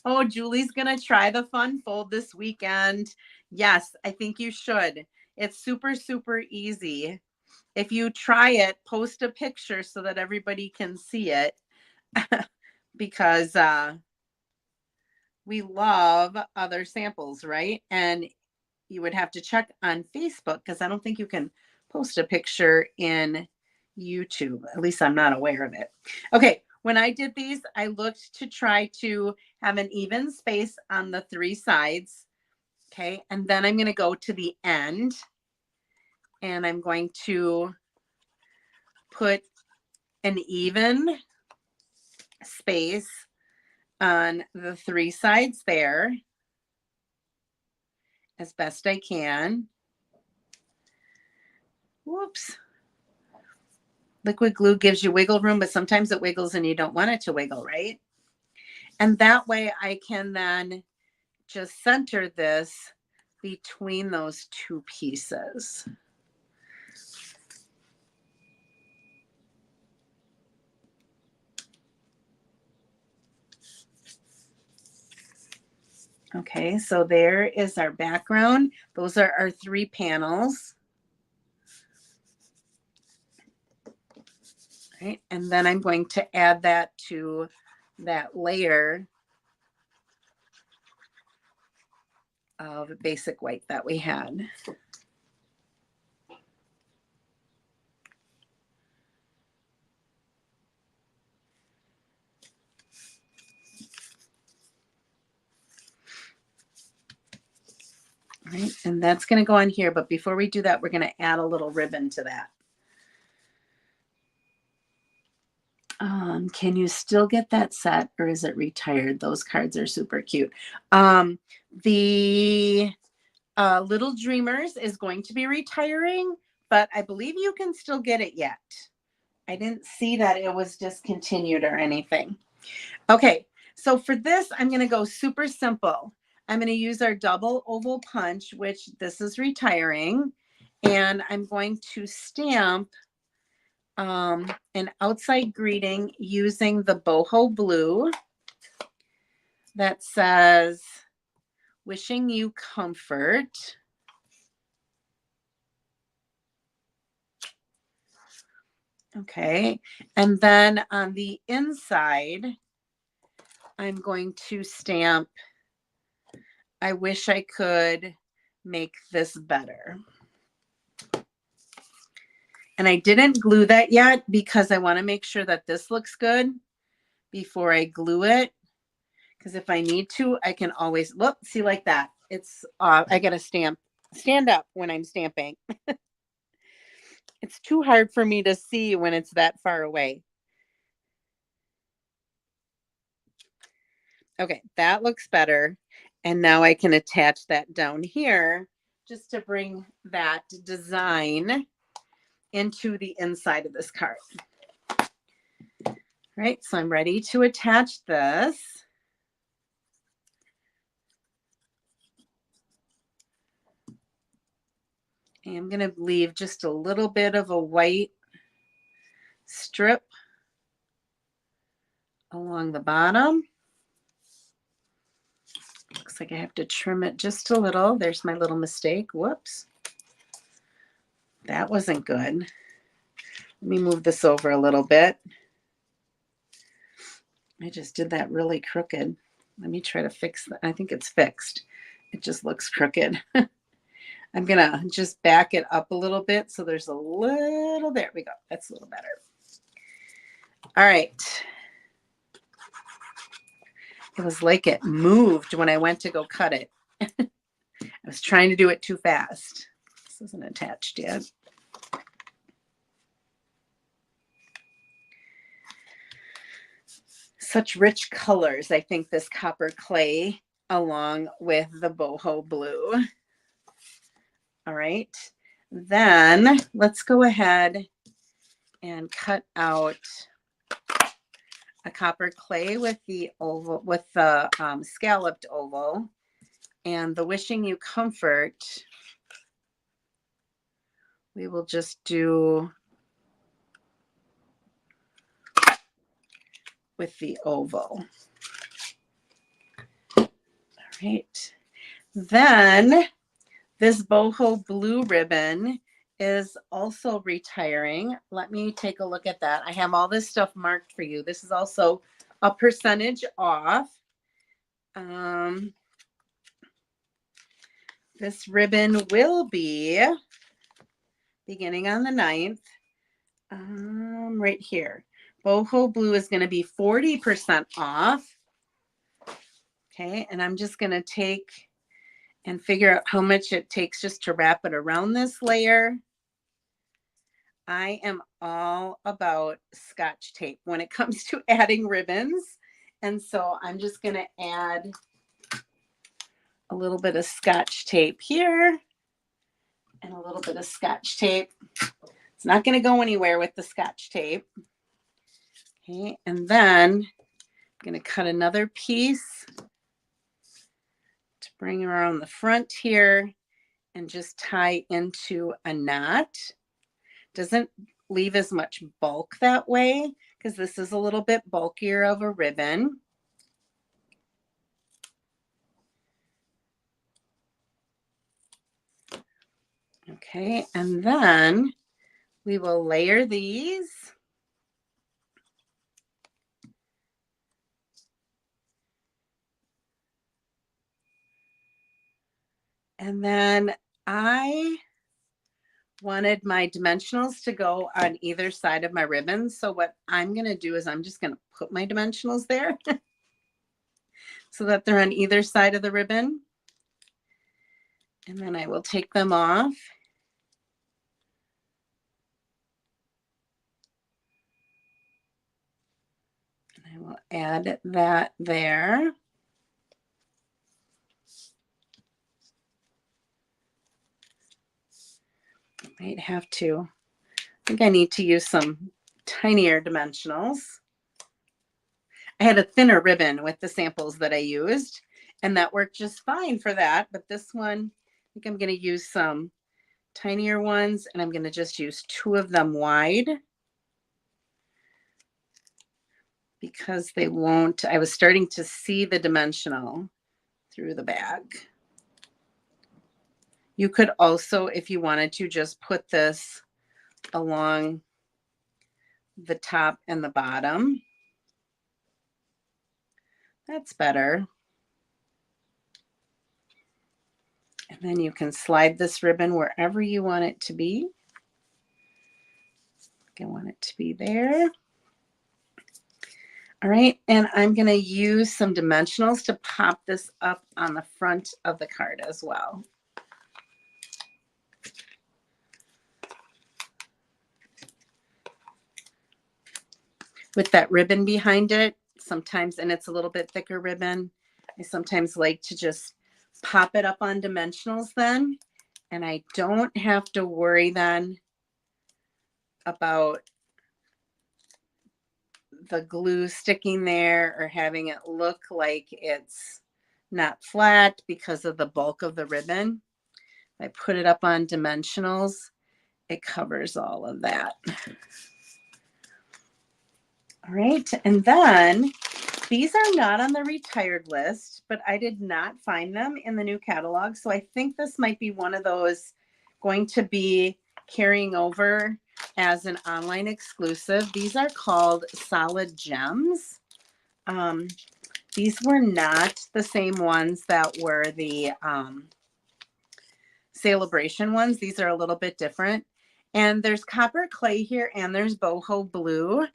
Oh, Julie's going to try the fun fold this weekend. Yes, I think you should. It's super, super easy. If you try it, post a picture so that everybody can see it because we love other samples, right? And you would have to check on Facebook because I don't think you can post a picture in YouTube. At least I'm not aware of it. Okay, when I did these, I looked to try to have an even space on the 3 sides. Okay, and then I'm going to go to the end and I'm going to put an even space on the 3 sides there as best I can. Whoops. Liquid glue gives you wiggle room, but sometimes it wiggles and you don't want it to wiggle, right? And that way I can then just center this between those 2 pieces. Okay, so there is our background. Those are our 3 panels. Right, and then I'm going to add that to that layer of basic white that we had. Right, and that's going to go on here, but before we do that, we're going to add a little ribbon to that. Can you still get that set or is it retired? Those cards are super cute. The Little Dreamers is going to be retiring, but I believe you can still get it yet. I didn't see that it was discontinued or anything. Okay, so for this, I'm going to go super simple. I'm going to use our double oval punch, which this is retiring, and I'm going to stamp an outside greeting using the boho blue that says, wishing you comfort. Okay, and then on the inside, I'm going to stamp, I wish I could make this better. And I didn't glue that yet because I want to make sure that this looks good before I glue it. Because if I need to, I can always look, see like that. It's, I got to stand up when I'm stamping. It's too hard for me to see when it's that far away. Okay, that looks better. And now I can attach that down here just to bring that design into the inside of this card. All right, so I'm ready to attach this. I'm going to leave just a little bit of a white strip along the bottom. Looks like I have to trim it just a little. There's my little mistake. Whoops. That wasn't good. Let me move this over a little bit. I just did that really crooked. Let me try to fix that. I think it's fixed. It just looks crooked. I'm going to just back it up a little bit so there's a little, there we go. That's a little better. All right. It was like it moved when I went to go cut it. I was trying to do it too fast. This isn't attached yet. Such rich colors, I think, this copper clay along with the boho blue. All right. Then let's go ahead and cut out a copper clay with the oval, with the scalloped oval, and the wishing you comfort. We will just do with the oval. All right. Then this boho blue ribbon is also retiring. Let me take a look at that. I have all this stuff marked for you. This is also a percentage off. This ribbon will be beginning on the 9th. Right here. Boho blue is going to be 40% off. Okay, and I'm just going to take and figure out how much it takes just to wrap it around this layer. I am all about Scotch tape when it comes to adding ribbons. And so I'm just going to add a little bit of Scotch tape here and a little bit of Scotch tape. It's not going to go anywhere with the Scotch tape. Okay, and then I'm going to cut another piece to bring around the front here and just tie into a knot. Doesn't leave as much bulk that way because this is a little bit bulkier of a ribbon. Okay, and then we will layer these. And then I wanted my dimensionals to go on either side of my ribbon. So what I'm going to do is I'm just going to put my dimensionals there so that they're on either side of the ribbon. And then I will take them off. And I will add that there. I might have to, I think I need to use some tinier dimensionals. I had a thinner ribbon with the samples that I used, and that worked just fine for that. But this one, I think I'm going to use some tinier ones, and I'm going to just use 2 of them wide because they won't, I was starting to see the dimensional through the bag. You could also, if you wanted to, just put this along the top and the bottom. That's better. And then you can slide this ribbon wherever you want it to be. I want it to be there. All right, and I'm going to use some dimensionals to pop this up on the front of the card as well. With that ribbon behind it, sometimes, and it's a little bit thicker ribbon, I sometimes like to just pop it up on dimensionals then, and I don't have to worry then about the glue sticking there or having it look like it's not flat because of the bulk of the ribbon. I put it up on dimensionals, it covers all of that. All right, and then these are not on the retired list, but I did not find them in the new catalog. So I think this might be one of those going to be carrying over as an online exclusive. These are called Solid Gems. These were not the same ones that were the Celebration ones. These are a little bit different. And there's copper clay here and there's boho blue.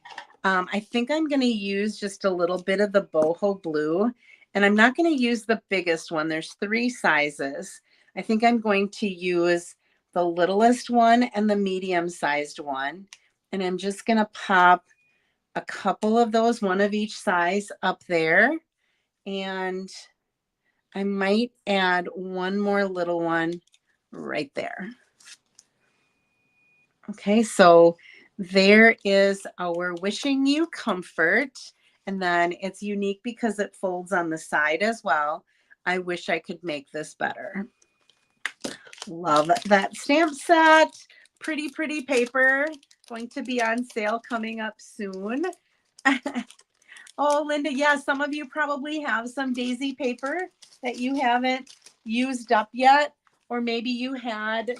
I think I'm going to use just a little bit of the boho blue, and I'm not going to use the biggest one. There's 3 sizes. I think I'm going to use the littlest one and the medium sized one. And I'm just going to pop a couple of those, one of each size up there. And I might add one more little one right there. Okay, so there is our wishing you comfort. And then it's unique because it folds on the side as well. I wish I could make this better. Love that stamp set. Pretty, pretty paper. Going to be on sale coming up soon. Oh, Linda, yeah, some of you probably have some daisy paper that you haven't used up yet. Or maybe you had,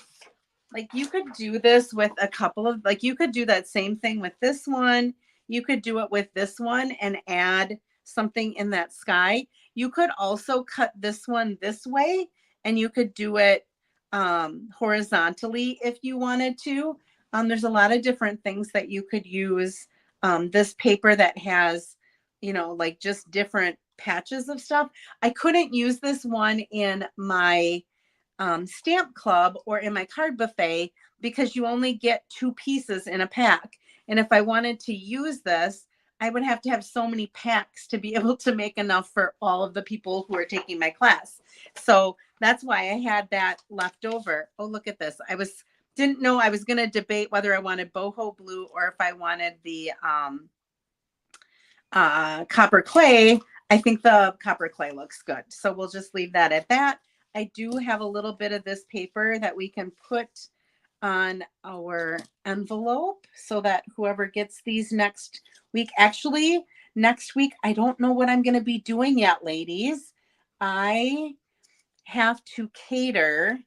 like, you could do this with a couple of, like, you could do that same thing with this one. You could do it with this one and add something in that sky. You could also cut this one this way, and you could do it horizontally if you wanted to. There's a lot of different things that you could use. This paper that has, you know, like just different patches of stuff. I couldn't use this one in my stamp club or in my card buffet because you only get 2 pieces in a pack. And if I wanted to use this, I would have to have so many packs to be able to make enough for all of the people who are taking my class. So that's why I had that left over. Oh, look at this. Didn't know I was going to debate whether I wanted boho blue or if I wanted the copper clay. I think the copper clay looks good. So we'll just leave that at that. I do have a little bit of this paper that we can put on our envelope so that whoever gets these next week, actually next week, I don't know what I'm going to be doing yet, ladies. I have to cater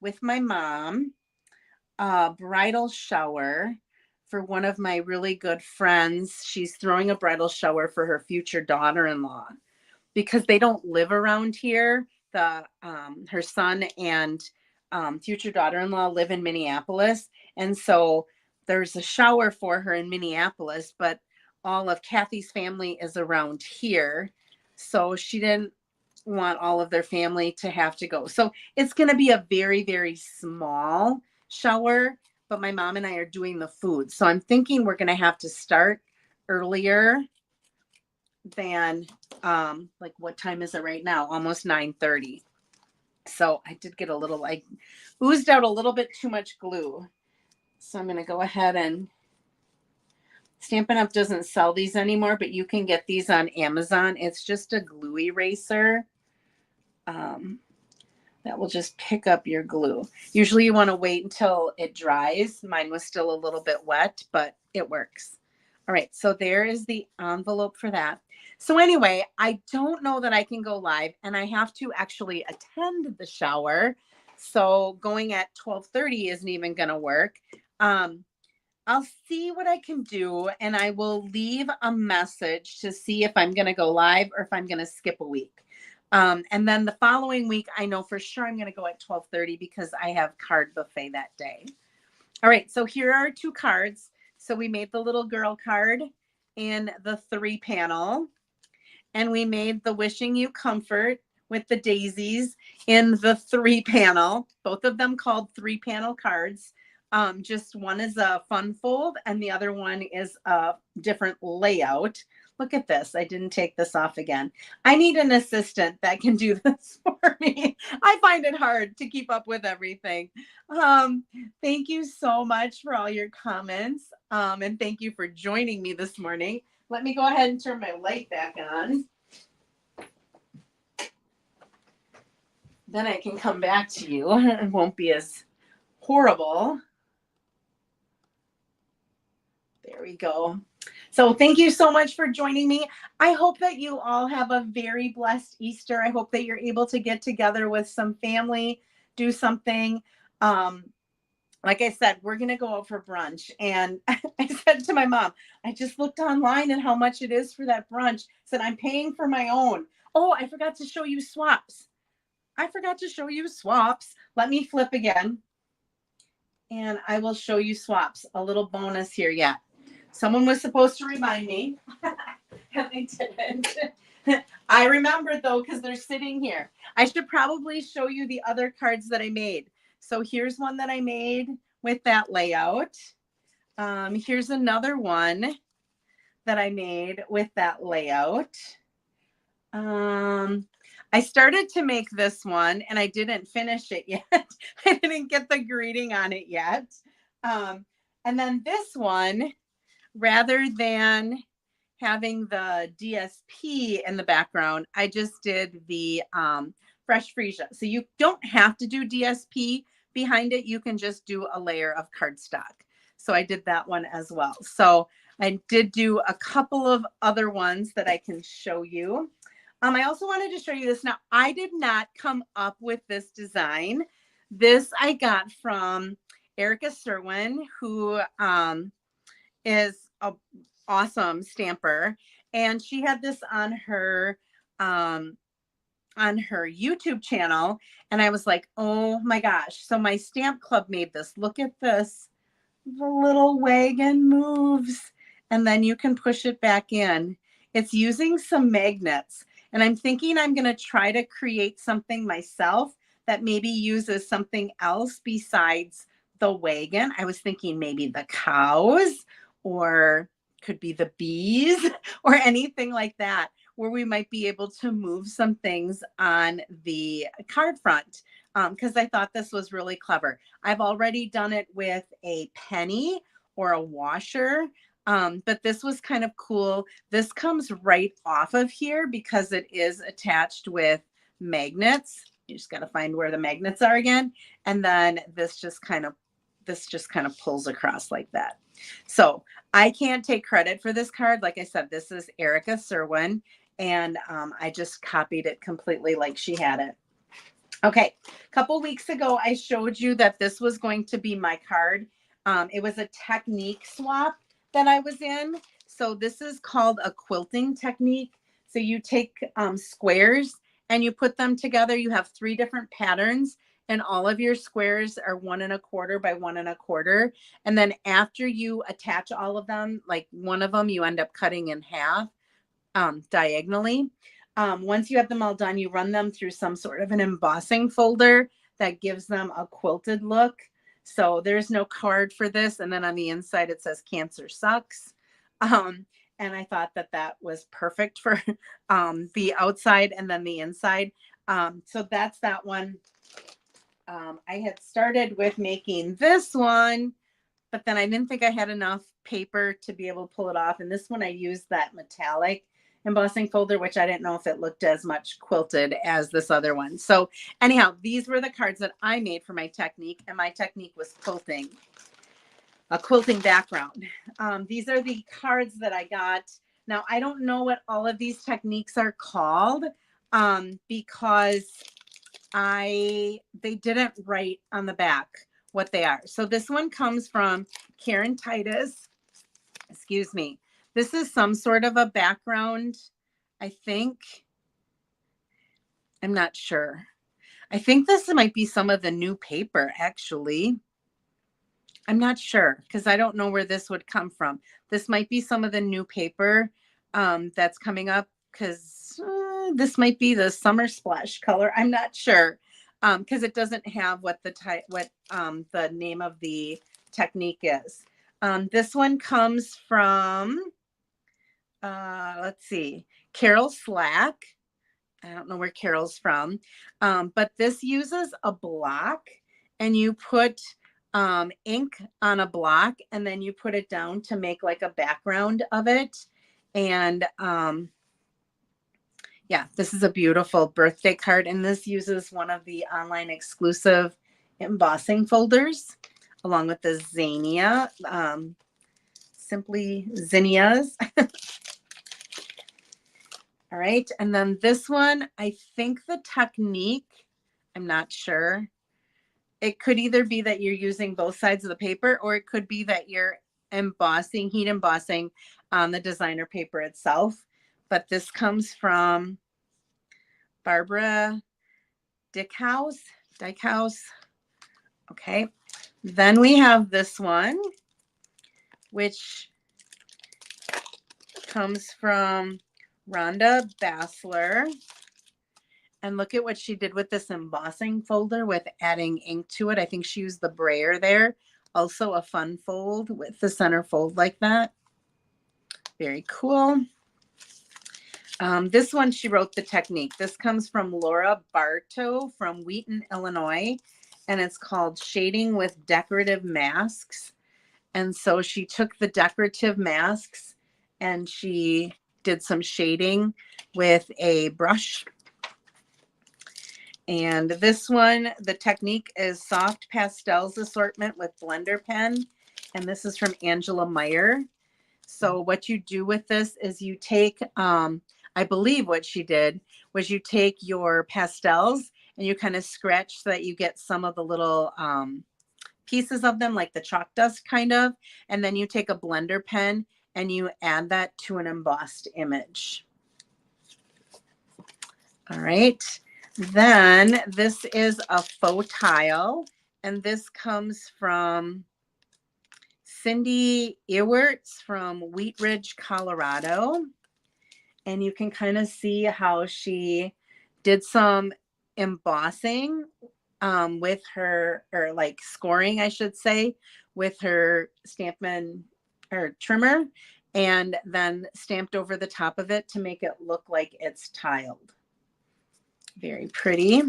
with my mom a bridal shower for one of my really good friends. She's throwing a bridal shower for her future daughter-in-law because they don't live around here. Her son and future daughter-in-law live in Minneapolis. And so there's a shower for her in Minneapolis, but all of Kathy's family is around here. So she didn't want all of their family to have to go. So it's going to be a very, very small shower, but my mom and I are doing the food. So I'm thinking we're going to have to start earlier than like what time is it right now? Almost 9:30. So I did get I oozed out a little bit too much glue. So I'm going to go ahead and Stampin' Up! Doesn't sell these anymore, but you can get these on Amazon. It's just a glue eraser that will just pick up your glue. Usually you want to wait until it dries. Mine was still a little bit wet, but it works. All right, so there is the envelope for that. So anyway, I don't know that I can go live, and I have to actually attend the shower. So going at 12:30 isn't even going to work. I'll see what I can do, and I will leave a message to see if I'm going to go live or if I'm going to skip a week. And then the following week, I know for sure I'm going to go at 12:30 because I have card buffet that day. All right, so here are 2 cards. So we made the little girl card in the 3 panel, and we made the wishing you comfort with the daisies in the 3 panel, both of them called 3 panel cards. Just one is a fun fold and the other one is a different layout. Look at this. I didn't take this off again. I need an assistant that can do this for me. I find it hard to keep up with everything. Thank you so much for all your comments. And thank you for joining me this morning. Let me go ahead and turn my light back on. Then I can come back to you. It won't be as horrible. There we go. So thank you so much for joining me. I hope that you all have a very blessed Easter. I hope that you're able to get together with some family, do something. Like I said, we're going to go out for brunch. And I said to my mom, I just looked online and how much it is for that brunch. I said, I'm paying for my own. Oh, I forgot to show you swaps. Let me flip again. And I will show you swaps. A little bonus here yet. Someone was supposed to remind me. And they didn't. I remembered though, because they're sitting here. I should probably show you the other cards that I made. So here's one that I made with that layout. Here's another one that I made with that layout. I started to make this one and I didn't finish it yet. I didn't get the greeting on it yet. And then this one, rather than having the DSP in the background, I just did the fresh freesia. So you don't have to do DSP behind it. You can just do a layer of cardstock. So I did that one as well. So I did do a couple of other ones that I can show you. I also wanted to show you this. Now, I did not come up with this design. This I got from Erica Serwin, who is an awesome stamper. And she had this on her YouTube channel. And I was like, oh my gosh. So my stamp club made this. Look at this. The little wagon moves. And then you can push it back in. It's using some magnets. And I'm thinking I'm going to try to create something myself that maybe uses something else besides the wagon. I was thinking maybe the cows, or could be the bees, or anything like that, where we might be able to move some things on the card front. Because I thought this was really clever. I've already done it with a penny or a washer. But this was kind of cool. This comes right off of here because it is attached with magnets. You just got to find where the magnets are again. And then this just kind of pulls across like that. So I can't take credit for this card. Like I said, this is Erica Serwin, and I just copied it completely like she had it. Okay, a couple weeks ago, I showed you that this was going to be my card. It was a technique swap that I was in. So this is called a quilting technique. So you take squares and you put them together. You have 3 different patterns, and all of your squares are 1 1/4 by 1 1/4. And then after you attach all of them, like one of them, you end up cutting in half diagonally. Once you have them all done, you run them through some sort of an embossing folder that gives them a quilted look. So there's no card for this. And then on the inside, it says cancer sucks. And I thought that that was perfect for the outside and then the inside. So that's that one. I had started with making this one, but then I didn't think I had enough paper to be able to pull it off. And this one I used that metallic embossing folder, which I didn't know if it looked as much quilted as this other one. So anyhow, these were the cards that I made for my technique, and my technique was quilting, a quilting background. These are the cards that I got. Now, I don't know what all of these techniques are called because they didn't write on the back what they are. So this one comes from Karen Titus. Excuse me. This is some sort of a background, I think. I'm not sure. I think this might be some of the new paper, actually. I'm not sure because I don't know where this would come from. This might be some of the new paper that's coming up because this might be the summer splash color. I'm not sure because it doesn't have what the name of the technique is. This one comes from, let's see, Carol Slack. I don't know where Carol's from, but this uses a block, and you put ink on a block, and then you put it down to make like a background of it. And yeah, this is a beautiful birthday card, and this uses one of the online exclusive embossing folders along with the Zinnia, simply Zinnias. All right, and then this one, I think the technique, I'm not sure. It could either be that you're using both sides of the paper, or it could be that you're embossing, heat embossing on the designer paper itself. But this comes from Barbara Dickhouse. Okay, then we have this one, which comes from Rhonda Bassler. And look at what she did with this embossing folder with adding ink to it. I think she used the brayer there. Also a fun fold with the center fold like that. Very cool. This one, she wrote the technique. This comes from Laura Bartow from Wheaton, Illinois. And it's called Shading with Decorative Masks. And so she took the decorative masks and she did some shading with a brush. And this one, the technique is Soft Pastels Assortment with Blender Pen. And this is from Angela Meyer. So what you do with this is you take, I believe what she did was you take your pastels and you kind of scratch so that you get some of the little pieces of them, like the chalk dust kind of. And then you take a blender pen and you add that to an embossed image. All right. Then this is a faux tile, and this comes from Cindy Ewerts from Wheat Ridge, Colorado. And you can kind of see how she did some embossing with her, or like scoring, I should say, with her Stampin' or trimmer, and then stamped over the top of it to make it look like it's tiled. Very pretty.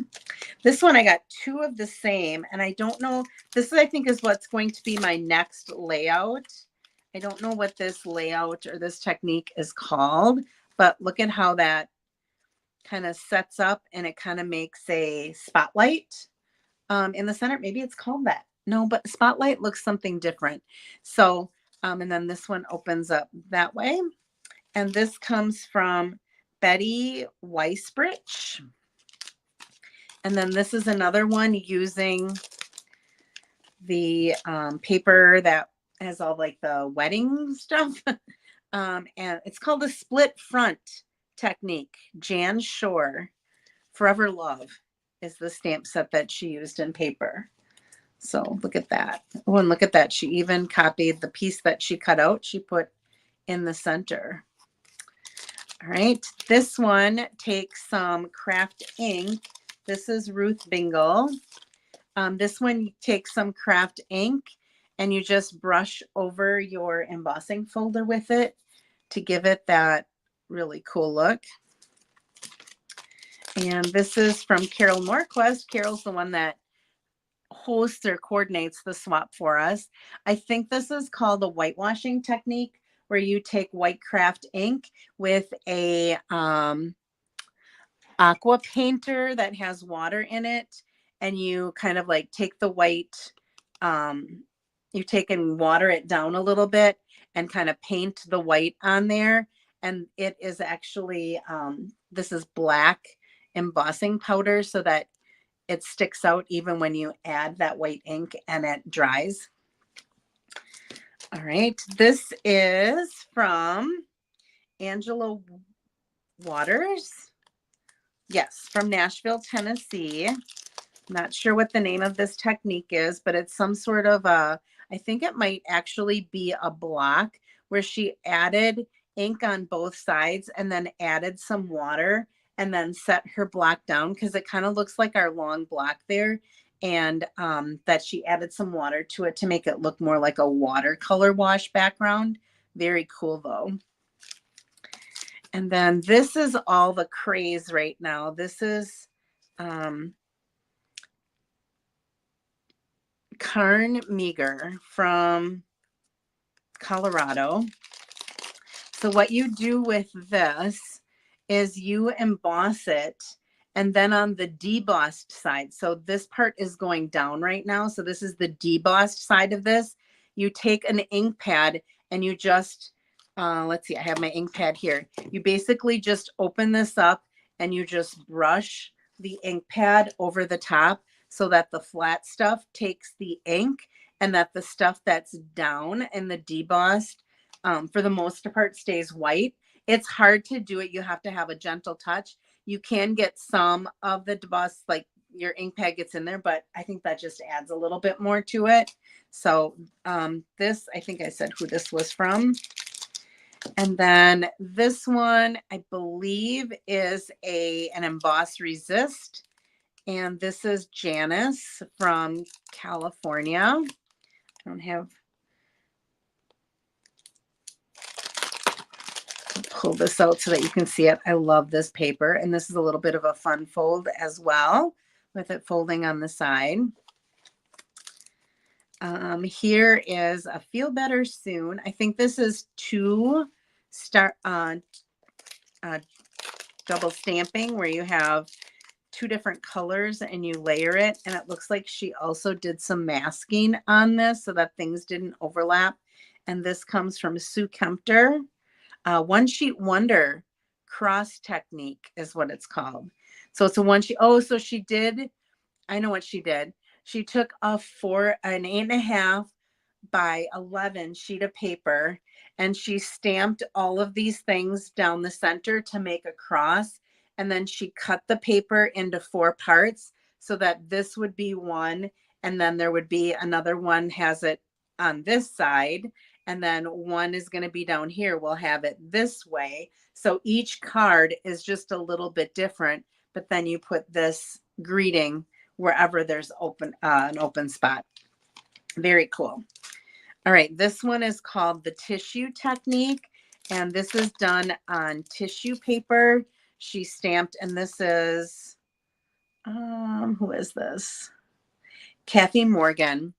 This one, I got two of the same, and I don't know, this I think is what's going to be my next layout. I don't know what this layout or this technique is called, but look at how that kind of sets up, and it kind of makes a spotlight in the center. Maybe it's called that. No, but spotlight looks something different. So, and then this one opens up that way. And this comes from Betty Weisbrich. And then this is another one using the paper that has all like the wedding stuff. And it's called the split front technique. Jan Shore, Forever Love is the stamp set that she used in paper. So look at that. Oh, and look at that. She even copied the piece that she cut out. She put in the center. All right. This one takes some craft ink. This is Ruth Bingle. This one takes some craft ink and you just brush over your embossing folder with it to give it that really cool look. And this is from Carol Norquist. Carol's the one that hosts or coordinates the swap for us. I think this is called a whitewashing technique, where you take white craft ink with a aqua painter that has water in it, and you kind of like take the white, you take and water it down a little bit and kind of paint the white on there. And it is actually, this is black embossing powder so that it sticks out even when you add that white ink and it dries. All right, this is from Angela Waters. Yes, from Nashville, Tennessee. Not sure what the name of this technique is, but it's some sort of a, I think it might actually be a block where she added ink on both sides and then added some water and then set her block down, because it kind of looks like our long block there. And that she added some water to it to make it look more like a watercolor wash background. Very cool though. And then this is all the craze right now. This is Karn Meager from Colorado. So what you do with this is you emboss it, and then on the debossed side, so this part is going down right now, so this is the debossed side of this, you take an ink pad and you just, let's see, I have my ink pad here. You basically just open this up and you just brush the ink pad over the top so that the flat stuff takes the ink, and that the stuff that's down in the debossed, for the most part, stays white. It's hard to do it. You have to have a gentle touch. You can get some of the deboss, like your ink pad gets in there, but I think that just adds a little bit more to it. So this, I think I said who this was from. And then this one, I believe, is an emboss resist. And this is Janice from California. I don't have, pull this out so that you can see it. I love this paper. And this is a little bit of a fun fold as well, with it folding on the side. Here is a Feel Better Soon. I think this is two double stamping, where you have two different colors and you layer it. And it looks like she also did some masking on this so that things didn't overlap. And this comes from Sue Kempter. One Sheet Wonder cross technique is what it's called. So it's a one sheet. Oh, so she did, I know what she did. She took an 8.5 by 11 sheet of paper, and she stamped all of these things down the center to make a cross. And then she cut the paper into 4 parts so that this would be one. And then there would be another one has it on this side. And then one is going to be down here. We'll have it this way. So each card is just a little bit different, but then you put this greeting wherever there's an open spot. Very cool. All right, this one is called the tissue technique, and this is done on tissue paper. She stamped, and this is, who is this? Kathy Morgan.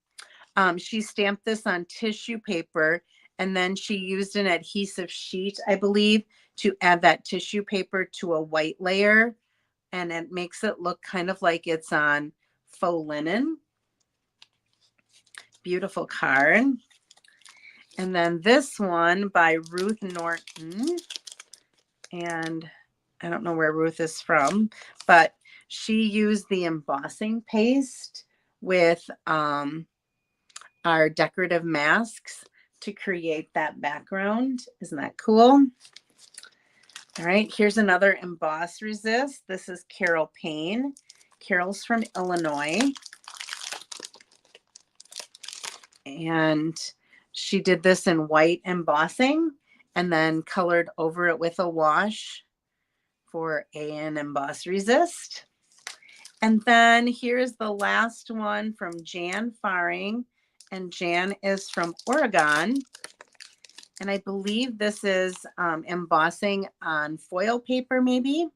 She stamped this on tissue paper, and then she used an adhesive sheet, I believe, to add that tissue paper to a white layer, and it makes it look kind of like it's on faux linen. Beautiful card. And then this one by Ruth Norton, and I don't know where Ruth is from, but she used the embossing paste with our decorative masks to create that background. Isn't that cool? All right, here's another emboss resist. This is Carol Payne. Carol's from Illinois. And she did this in white embossing and then colored over it with a wash for an emboss resist. And then here's the last one from Jan Faring, and Jan is from Oregon. And I believe this is embossing on foil paper, maybe.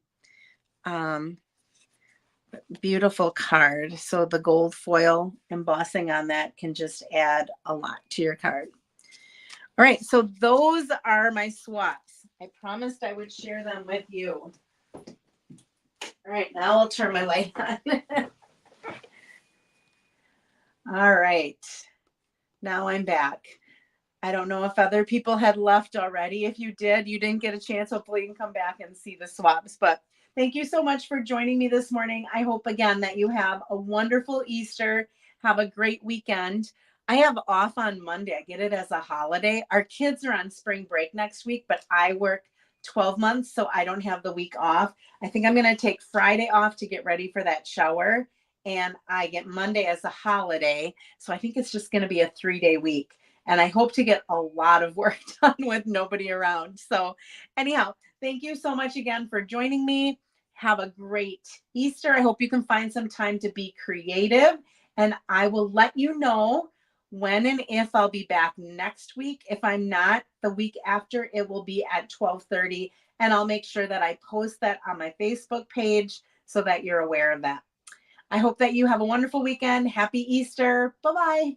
Beautiful card. So the gold foil embossing on that can just add a lot to your card. All right, so those are my swaps. I promised I would share them with you. All right, now I'll turn my light on. All right, now I'm back. I don't know if other people had left already. If you did, you didn't get a chance. Hopefully you can come back and see the swaps. But thank you so much for joining me this morning. I hope again that you have a wonderful Easter. Have a great weekend. I have off on Monday. I get it as a holiday. Our kids are on spring break next week, but I work 12 months, so I don't have the week off. I think I'm going to take Friday off to get ready for that shower. And I get Monday as a holiday. So I think it's just going to be a 3-day week. And I hope to get a lot of work done with nobody around. So, anyhow, thank you so much again for joining me. Have a great Easter. I hope you can find some time to be creative. And I will let you know when and if I'll be back next week. If I'm not, the week after, it will be at 12:30. And I'll make sure that I post that on my Facebook page so that you're aware of that. I hope that you have a wonderful weekend. Happy Easter. Bye-bye.